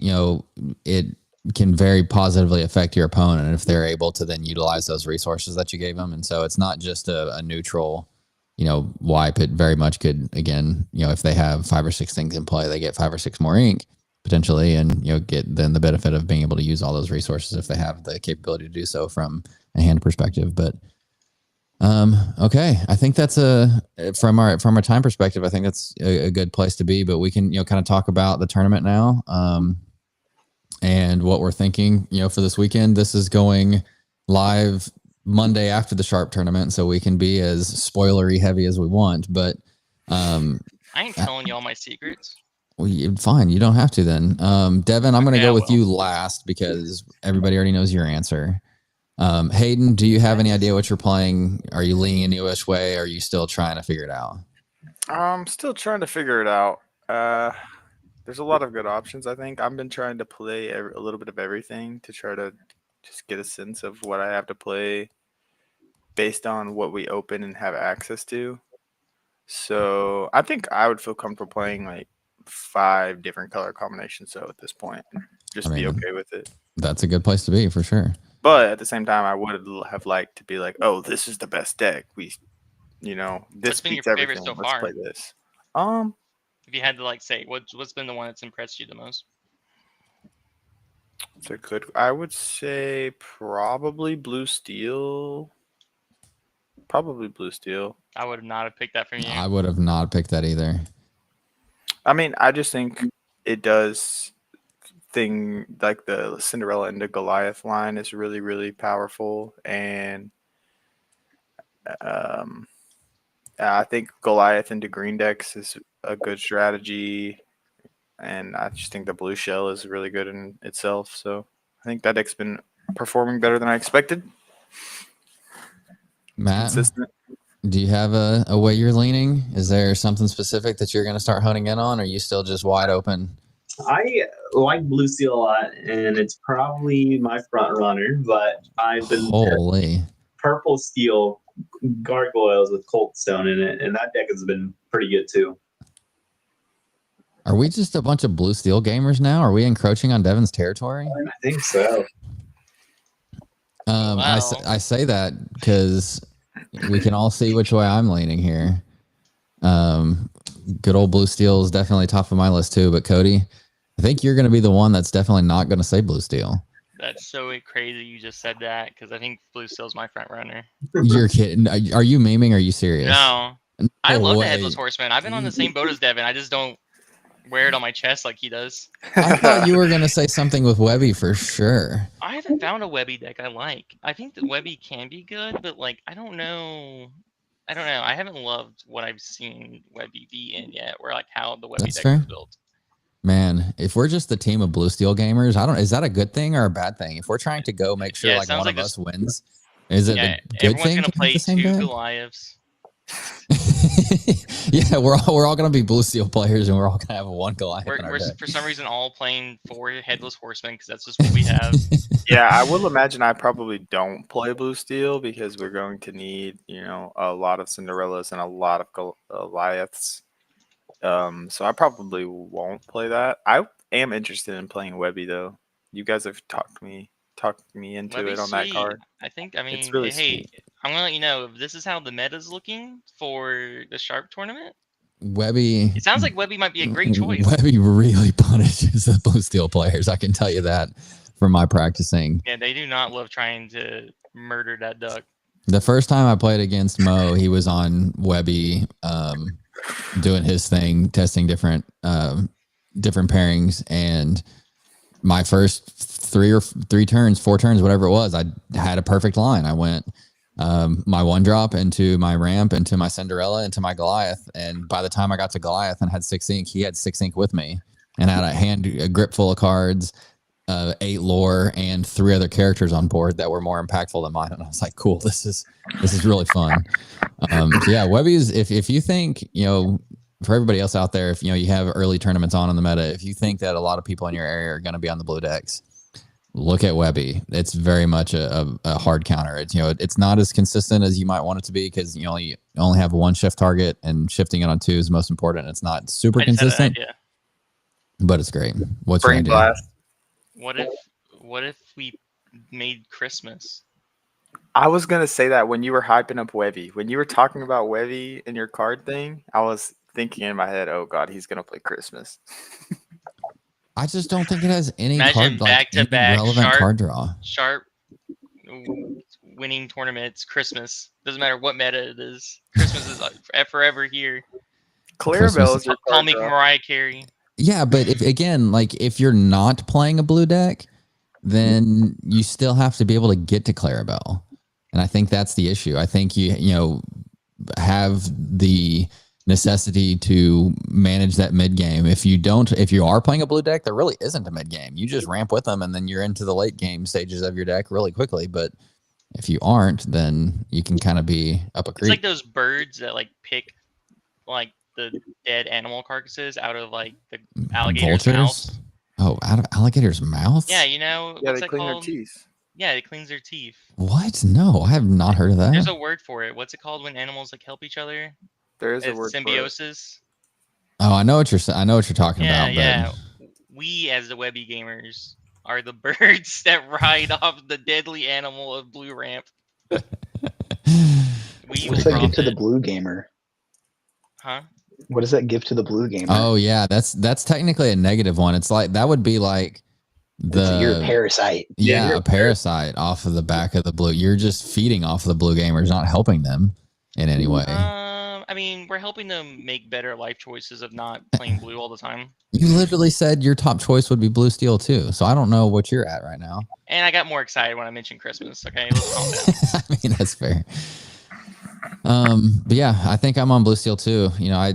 it can very positively affect your opponent if they're able to then utilize those resources that you gave them. And so it's not just a neutral, wipe. It very much could, again, if they have 5 or 6 things in play, they get 5 or 6 more ink potentially, and get then the benefit of being able to use all those resources if they have the capability to do so from a hand perspective. But okay, I think that's from our time perspective, I think that's a good place to be. But we can kind of talk about the tournament now, and what we're thinking for this weekend. This is going live Monday after the Sharp tournament, so we can be as spoilery heavy as we want. But I ain't telling you all my secrets. Well, fine. You don't have to then. Devin, I'm going to go with you last because everybody already knows your answer. Hayden, do you have any idea what you're playing? Are you leaning any which way? Or are you still trying to figure it out? I'm still trying to figure it out. There's a lot of good options, I think. I've been trying to play a little bit of everything to try to just get a sense of what I have to play based on what we open and have access to. So I think I would feel comfortable playing like 5 different color combinations. So at this point, just be okay with it. That's a good place to be for sure. But at the same time, I would have liked to be like, oh, this is the best deck. This beats everything. So Let's play this. If you had to say, what's been the one that's impressed you the most? I would say probably Blue Steel. I would not have picked that from you. I would have not picked that either. I mean, I just think it does thing like the Cinderella into Goliath line is really, really powerful. And I think Goliath into green decks is a good strategy, and I just think the blue shell is really good in itself. So I think that deck's been performing better than I expected. Matt, Consistent. do you have a way you're leaning? Is there something specific that you're going to start honing in on, or are you still just wide open? I like Blue Steel a lot, and it's probably my front runner. But I've been Holy. Purple Steel Gargoyles with Cold Stone in it, and that deck has been pretty good too. Are we just a bunch of blue steel gamers now? Are we encroaching on Devin's territory? I think so. I say that because we can all see which way I'm leaning here. Good old blue steel is definitely top of my list too. But Cody, I think you're going to be the one that's definitely not going to say blue steel. That's so crazy you just said that because I think blue steel's my front runner. You're kidding. Are you memeing? Or are you serious? No. I No love the way. Headless Horseman. I've been on the same boat as Devin. I just don't wear it on my chest like he does. I thought you were going to say something with Webby for sure. I haven't found a Webby deck I like. I think that Webby can be good, but like I don't know. I haven't loved what I've seen Webby be in yet, or like how the Webby That's deck fair. is built. Man, if we're just the team of blue steel gamers, is that a good thing or a bad thing? If we're trying to go make sure Yeah, it like sounds one like of us this- wins, is it Yeah, a good everyone's thing gonna to have play the same 2 deck? Goliaths. Yeah, we're all gonna be blue steel players, and we're all gonna have one Goliath in our We're deck. for some reason all playing 4 Headless Horsemen because that's just what we have. Yeah, I will imagine I probably don't play blue steel because we're going to need, a lot of Cinderellas and a lot of Goliaths. So I probably won't play that. I am interested in playing Webby though. You guys have talked me into Webby's it on that sweet. card. I mean, really hey, sweet. I'm gonna let you know if this is how the meta's looking for the Sharp tournament. Webby. It sounds like Webby might be a great choice. Webby really punishes the blue steel players. I can tell you that from my practicing. Yeah, they do not love trying to murder that duck. The first time I played against Mo, he was on Webby, doing his thing, testing different pairings, and my first 4 turns, whatever it was, I had a perfect line. I went my 1-drop into my ramp, into my Cinderella, into my Goliath, and by the time I got to Goliath and had 6 ink, he had 6 ink with me, and had a grip full of cards, 8 lore, and 3 other characters on board that were more impactful than mine. And I was like, cool, this is really fun. So yeah, Webby's, if you think, for everybody else out there, if you have early tournaments on in the meta, if you think that a lot of people in your area are going to be on the blue decks, look at Webby. It's very much a hard counter. It's it's not as consistent as you might want it to be because you only have 1 shift target, and shifting it on 2 is most important. It's not super I just had an consistent, idea. but it's great. What's your Brain idea? blast. What if we made Christmas? I was gonna say that when you were hyping up Webby, when you were talking about Webby in your card thing, I was thinking in my head, "Oh God, he's gonna play Christmas." I just don't think it has any Imagine back-to-back relevant Sharp- card draw. Sharp winning tournaments, Christmas. Doesn't matter what meta it is. Christmas is forever here. Clarabelle is your Call card me draw. Mariah Carey. Yeah, but if you're not playing a blue deck, then you still have to be able to get to Clarabelle. And I think that's the issue. I think you have the necessity to manage that mid game. If you are playing a blue deck, there really isn't a mid game. You just ramp with them, and then you're into the late game stages of your deck really quickly. But if you aren't, then you can kind of be up a It's creek. like those birds that like pick like the dead animal carcasses out of like the alligator's Vultures? mouth. Oh, out of alligator's mouth? Yeah, Yeah, what's they that clean called? their teeth. Yeah, it cleans their teeth. What? No, I have not heard of that. There's a word for it. What's it called when animals like help each other? There is a It's word for it. symbiosis. Oh, I know what you're talking Yeah, about. yeah. We as the Webby gamers are the birds that ride off the deadly animal of Blue Ramp. But We What does will that give to the profit. blue gamer? Huh? What does that give to the blue gamer? oh yeah, that's technically a negative one. It's like that would be like You're a parasite. yeah, you're a parasite off of the back of the blue. You're just feeding off of the blue gamers, not helping them in any way. I mean, we're helping them make better life choices of not playing blue all the time. You literally said your top choice would be blue steel too. So I don't know what you're at right now. And I got more excited when I mentioned Christmas. Okay, let's calm down. I mean, that's fair. But yeah, I think I'm on Blue Steel too.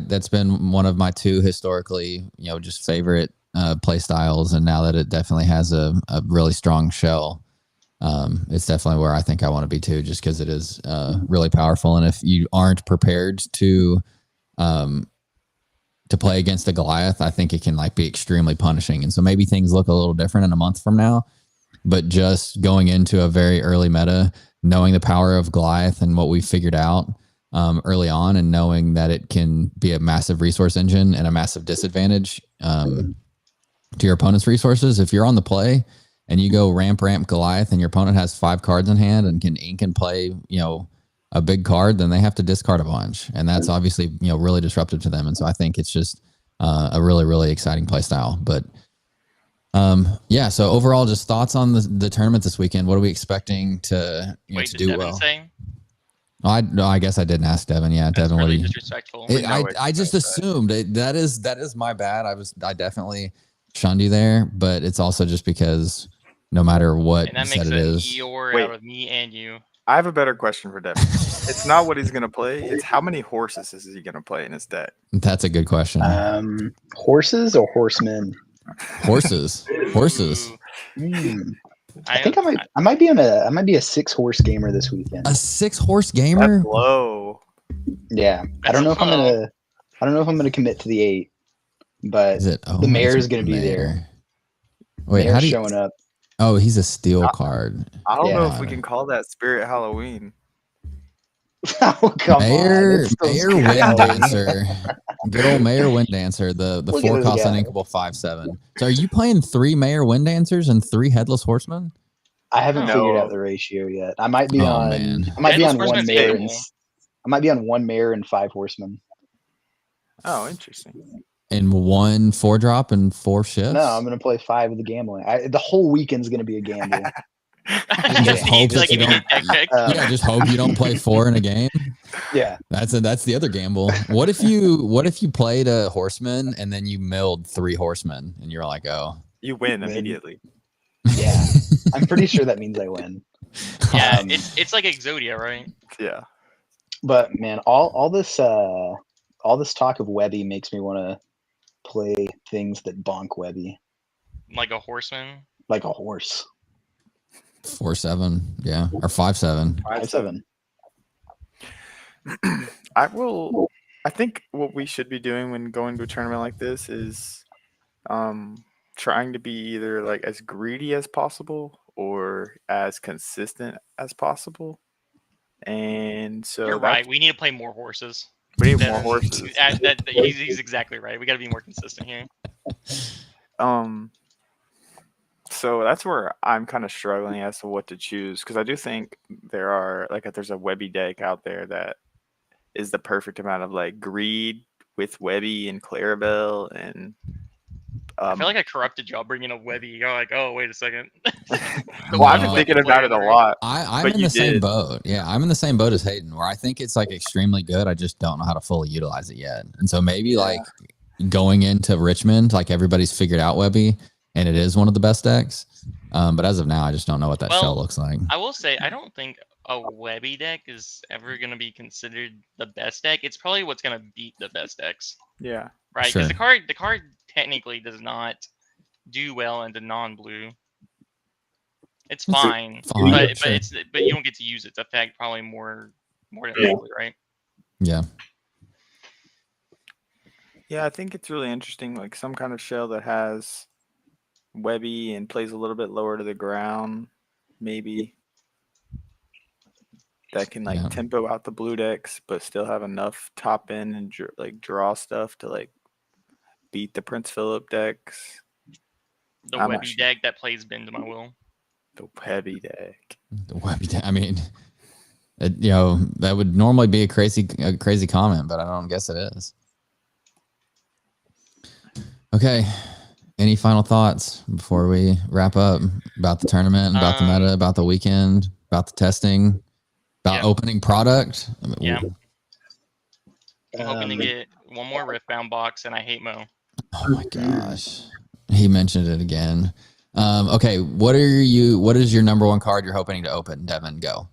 That's been one of my two historically, just favorite play styles, and now that it definitely has a really strong shell, it's definitely where I think I want to be too, just because it is really powerful. And if you aren't prepared to play against a Goliath, I think it can be extremely punishing. And so maybe things look a little different in a month from now, but just going into a very early meta, knowing the power of Goliath and what we figured out early on, and knowing that it can be a massive resource engine and a massive disadvantage to your opponent's resources. If you're on the play and you go ramp Goliath and your opponent has 5 cards in hand and can ink and play, a big card, then they have to discard a bunch. And that's obviously, really disruptive to them. And so I think it's just a really, really exciting play style. But yeah, so overall, just thoughts on the tournament this weekend. What are we expecting to, Wait, to did do Devin well? say? Oh, I guess I didn't ask Devin. Yeah, That's Devin, really what do you? disrespectful. I just assumed that is my bad. I definitely shunned you there, but it's also just because no matter what And that you makes said it an is. Eeyore Wait. out of me and you. I have a better question for Devin. It's not what he's gonna play. It's how many horses is he gonna play in his deck? That's a good question. Horses or horsemen? Horses. Hmm. I think I might be a 6-horse gamer this weekend. A 6-horse gamer? That's low. Yeah, I don't know if I'm gonna commit to the 8, but the mayor is gonna be there. Wait, Mayor's how do you? showing up? Oh, he's a steel card. I don't know if Yeah. we can call that Spirit Halloween. Oh come Mayor on! It's still Wind Spirit Halloween. Dancer. Good old Mayor Wind Dancer. The Look at 4 this cost guy. uninkable 5/7. So are you playing 3 Mayor Wind Dancers and 3 Headless Horsemen? I haven't No. figured out the ratio yet. I might be Oh, on. man. I might be on Headless one Horseman's mayor. hateable. I might be on 1 mayor and 5 horsemen. Oh, interesting. And 1 4-drop and 4 shifts? No, I'm gonna play 5 of the gambling. The whole weekend's gonna be a gamble. Just hope that you don't. deck pick. Yeah, just hope you don't play 4 in a game. Yeah. That's the other gamble. What if you played a horseman and then you milled 3 horsemen and you're like, oh. You win Win. immediately. Yeah. I'm pretty sure that means I win. Yeah, Um, it's like Exodia, right? Yeah. But man, all this talk of Webby makes me want to play things that bonk Webby, Like a horseman. like a horse. 4/7, yeah, or 5/7. 5/7. I think what we should be doing when going to a tournament like this is trying to be either like as greedy as possible or as consistent as possible. And so You're right. We need to play more horses. We need more horses. He's exactly right. We got to be more consistent here. So that's where I'm kind of struggling as to what to choose, because I do think there's a Webby deck out there that is the perfect amount of like greed with Webby and Clarabelle and. I feel like I corrupted y'all bringing up Webby. You're like, oh, wait a second. Well, I've been thinking about it a lot. I'm but in you the same did. boat. Yeah, I'm in the same boat as Hayden, where I think it's like extremely good. I just don't know how to fully utilize it yet. And so maybe like going into Richmond, like everybody's figured out Webby, and it is one of the best decks. But as of now, I just don't know what that shell looks like. I will say, I don't think a Webby deck is ever going to be considered the best deck. It's probably what's going to beat the best decks. Yeah. Right? Because Sure. the card technically does not do well into non-blue. It's fine, but sure. but you don't get to use its effect probably more than likely, right? Yeah. Yeah, I think it's really interesting. Like some kind of shell that has Webby and plays a little bit lower to the ground, maybe. That can like tempo out the blue decks, but still have enough top end and draw stuff to like beat the Prince Philip decks. The Webby deck that plays Bend to My Will. The Webby deck. The Webby deck. I mean, that would normally be a crazy comment, but I don't guess it is. Okay. Any final thoughts before we wrap up about the tournament, about the meta, about the weekend, about the testing, about opening product? Yeah. I'm hoping to get one more Riftbound box, and I hate Mo. Oh my gosh. He mentioned it again. Okay, what is your number one card you're hoping to open? Devin, go.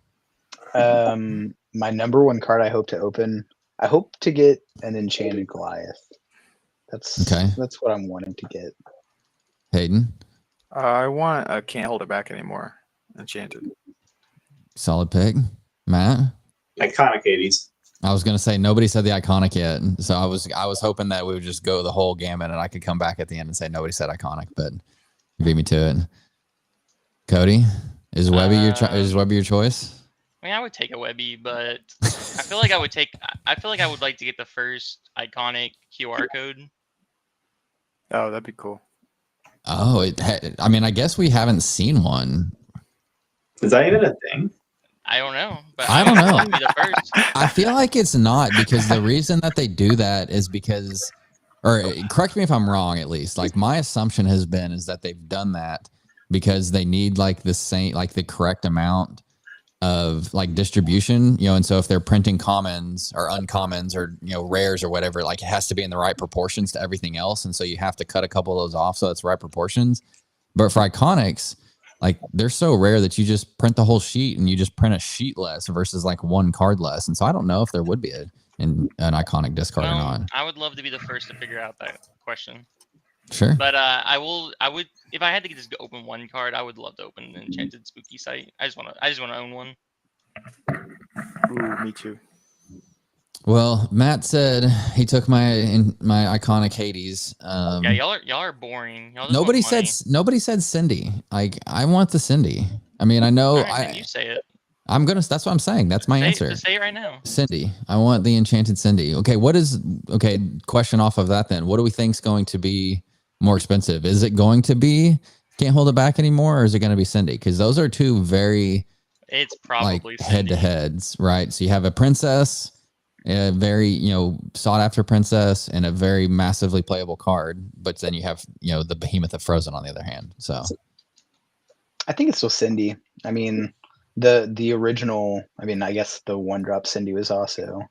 my number one card I hope to open. I hope to get an Enchanted Goliath. That's what I'm wanting to get. Hayden, I want a Can't Hold It Back Anymore. Enchanted. solid pick. Matt, Iconic 80s. I was gonna say nobody said the iconic yet, so I was hoping that we would just go the whole gamut and I could come back at the end and say nobody said iconic, but you beat me to it. Cody, is Webby your choice? I mean, I would take a Webby, but I feel like I would like to get the first iconic QR code. Oh, that'd be cool. Oh, I mean, I guess we haven't seen one. Is that even a thing? I don't know, but I don't know. I'd be the first. I feel like it's not, because the reason that they do that is because, or correct me if I'm wrong, at least, like my assumption has been is that they've done that because they need like the correct amount of like distribution, and so if they're printing commons or uncommons or rares or whatever, like it has to be in the right proportions to everything else, and so you have to cut a couple of those off so it's right proportions. But for iconics, like they're so rare that you just print the whole sheet and you just print a sheet less versus like one card less, and so I don't know if there would be an iconic discard or not. I would love to be the first to figure out that question. Sure. But I would, if I had to just open one card, I would love to open an Enchanted Spooky Site. I just want to own one. Ooh, me too. Well, Matt said he took my iconic Hades. Yeah, y'all are boring. Y'all just Nobody want said money. Cindy. Like I want the Cindy. I mean, I know All right, then you say it. That's what I'm saying. That's my answer. Just say it right now. Cindy. I want the Enchanted Cindy. Okay, question off of that then. What do we think is going to be more expensive? Is it going to be Can't Hold It Back Anymore, or is it going to be Cindy? Because those are two very It's probably head to heads, right? So you have a princess, a very sought after princess, and a very massively playable card, but then you have the behemoth of Frozen on the other hand. So I think it's still Cindy. I mean, the original. I mean, I guess the 1-drop Cindy was also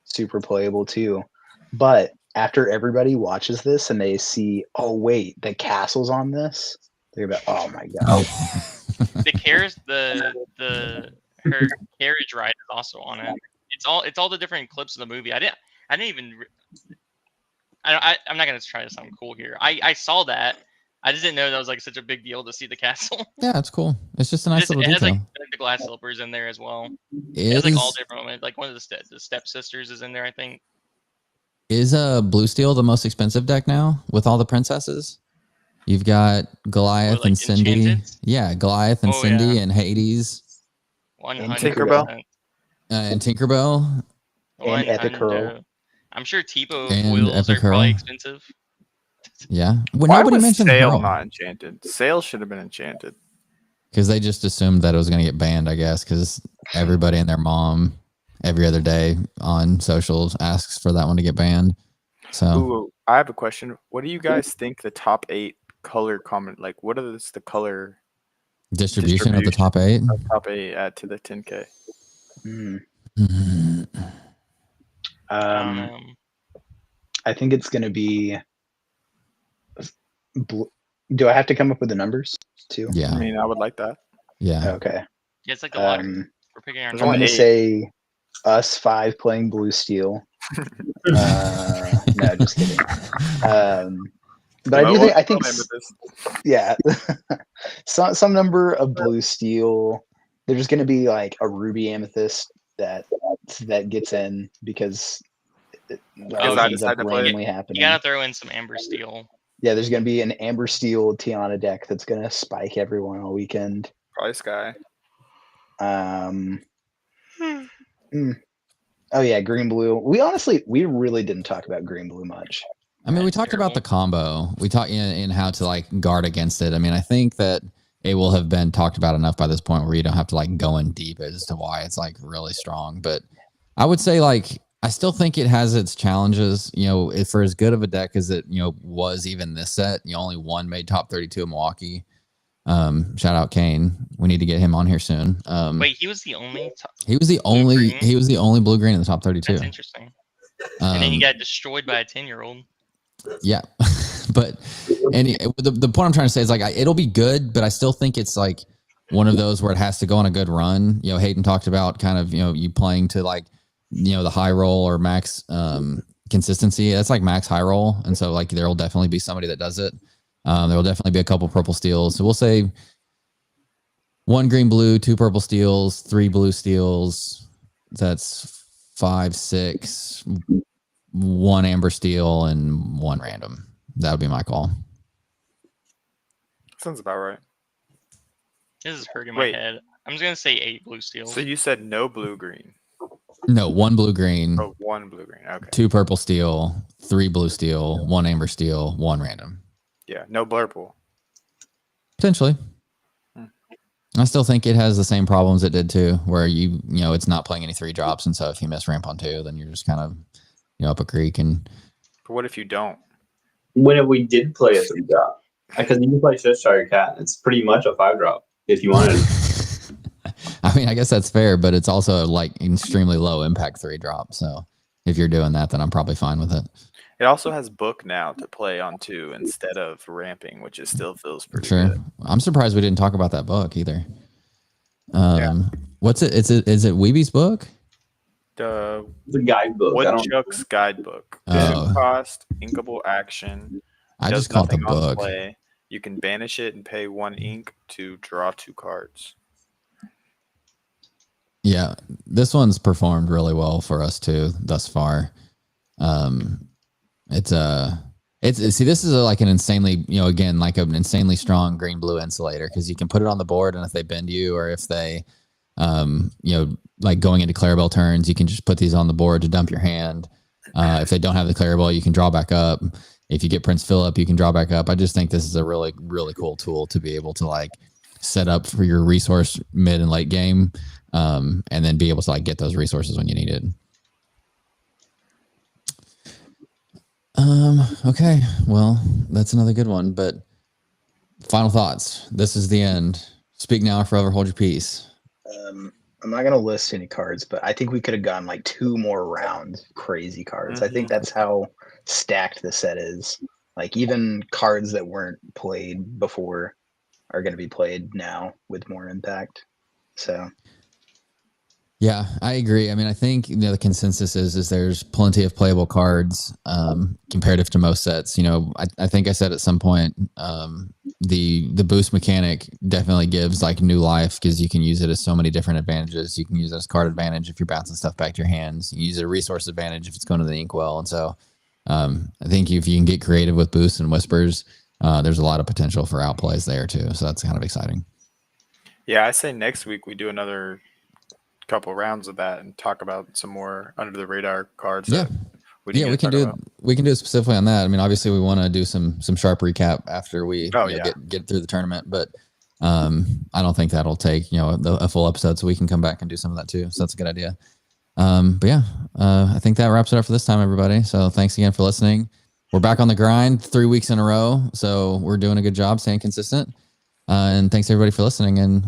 super playable too. But after everybody watches this and they see, oh wait, the castle's on this, they're about, oh my god. Her carriage ride is also on it. It's all the different clips of the movie. I'm not gonna try to sound cool here. I saw that. I just didn't know that was like such a big deal to see the castle. yeah, it's cool. It's just a nice little It has detail. like the glass slippers in there as well. It has like all different moments. Like one of the stepsisters is in there, I think. Is Blue Steel the most expensive deck now with all the princesses? You've got Goliath and Cindy. Enchanted? Yeah, Goliath and Cindy and Hades. 100%. Tinkerbell. And Tinkerbell. And Epic Hurl. I'm sure Tipo And foils are Epic Hurl. probably expensive. Yeah. Well, Why nobody was mentioned Sail Hurl not enchanted? Sail should have been enchanted. because they just assumed that it was going to get banned, I guess, because everybody and their mom every other day on socials asks for that one to get banned. So Ooh, I have a question. What do you guys think the top 8 color comment? Like, what is the color distribution of the top 8? Top 8 add to the 10K? I think it's going to be. Do I have to come up with the numbers too? Yeah. I mean, I would like that. Yeah. Okay. Yeah, it's like the lottery. We're picking our There's I'm only going to 8. say us 5 playing Blue Steel. No, just kidding. But I think yeah, some number of Blue Steel. There's going to be like a Ruby Amethyst that gets in because I decided to play randomly happening. You gotta throw in some Amber Steel. Yeah, there's going to be an Amber Steel Tiana deck that's going to spike everyone all weekend. Probably Sky. Oh yeah, green blue. We really didn't talk about green blue much. I mean, we That's talked terrible. about the combo. We talked in how to like guard against it. I mean, I think that it will have been talked about enough by this point where you don't have to like go in deep as to why it's like really strong. But I would say like I still think it has its challenges. For as good of a deck as it was even this set, only one made top 32 in Milwaukee. Shout out Kane. We need to get him on here soon. Wait, he was the only. He was the only. blue-green? He was the only blue green in the top 32. That's interesting. And then he got destroyed by a 10-year-old. Yeah, but the point I'm trying to say is like it'll be good, but I still think it's like one of those where it has to go on a good run. You know, Hayden talked about kind of, you know, you playing to like, you know, the high roll or max consistency. That's like max high roll. And so like there will definitely be somebody that does it. There will definitely be a couple purple steals. So we'll say 1 green blue, 2 purple steals, 3 blue steals. That's 5, 6, 1 amber steel, and 1 random. That would be my call. Sounds about right. This is hurting my Wait. head. I'm just gonna say 8 blue steals. So you said no blue green. No, 1 blue green, Oh, 1 blue green. Okay. 2 purple steel, 3 blue steel, 1 amber steel, 1 random. Yeah, no blurple. Potentially. I still think it has the same problems it did too, where you know, it's not playing any 3 drops. And so if you miss ramp on 2, then you're just kind of, you know, up a creek. And But what if you don't? When we did play a 3-drop, because you can play Cheshire Cat, it's pretty much a 5-drop if you wanted. I mean, I guess that's fair, but it's also like extremely low impact 3 drop. So if you're doing that, then I'm probably fine with it. It also has book now to play on 2 instead of ramping, which is still feels pretty Sure. good. I'm surprised we didn't talk about that book either. Yeah. What's it? Is it Weeby's book? The The guidebook. I don't Woodchuck's Guidebook. Oh. 2 cost, inkable action. I does just call it the nothing on book. play. You can banish it and pay 1 ink to draw 2 cards. Yeah, this one's performed really well for us too thus far. It's see, this is like an insanely, you know, again, like an insanely strong green blue insulator, because you can put it on the board, and if they bend you, or if they, you know, like going into Clarabelle turns, you can just put these on the board to dump your hand. If they don't have the Clarabelle, you can draw back up. If you get Prince Philip, you can draw back up. I just think this is a really, really cool tool to be able to like set up for your resource mid and late game, and then be able to like get those resources when you need it. Okay, well, that's another good one, but final thoughts. This is the end. Speak now or forever hold your peace. I'm not gonna list any cards, but I think we could have gone like 2 more round crazy cards. I think that's how stacked the set is. Like even cards that weren't played before are going to be played now with more impact. So Yeah, I agree. I mean, I think, you know, the consensus is there's plenty of playable cards comparative to most sets. You know, I think I said at some point the boost mechanic definitely gives like new life, because you can use it as so many different advantages. You can use it as card advantage if you're bouncing stuff back to your hands. You use it as a resource advantage if it's going to the inkwell. And so I think if you can get creative with boosts and whispers, there's a lot of potential for outplays there too. So that's kind of exciting. Yeah, I say next week we do another couple rounds of that and talk about some more under the radar cards. Yeah. We can do it specifically on that. I mean, obviously we want to do some sharp recap after we get through the tournament, but I don't think that'll take, you know, a full episode, so we can come back and do some of that too. So that's a good idea. But yeah, I think that wraps it up for this time, everybody. So thanks again for listening. We're back on the grind 3 weeks in a row, so we're doing a good job staying consistent. And thanks everybody for listening, and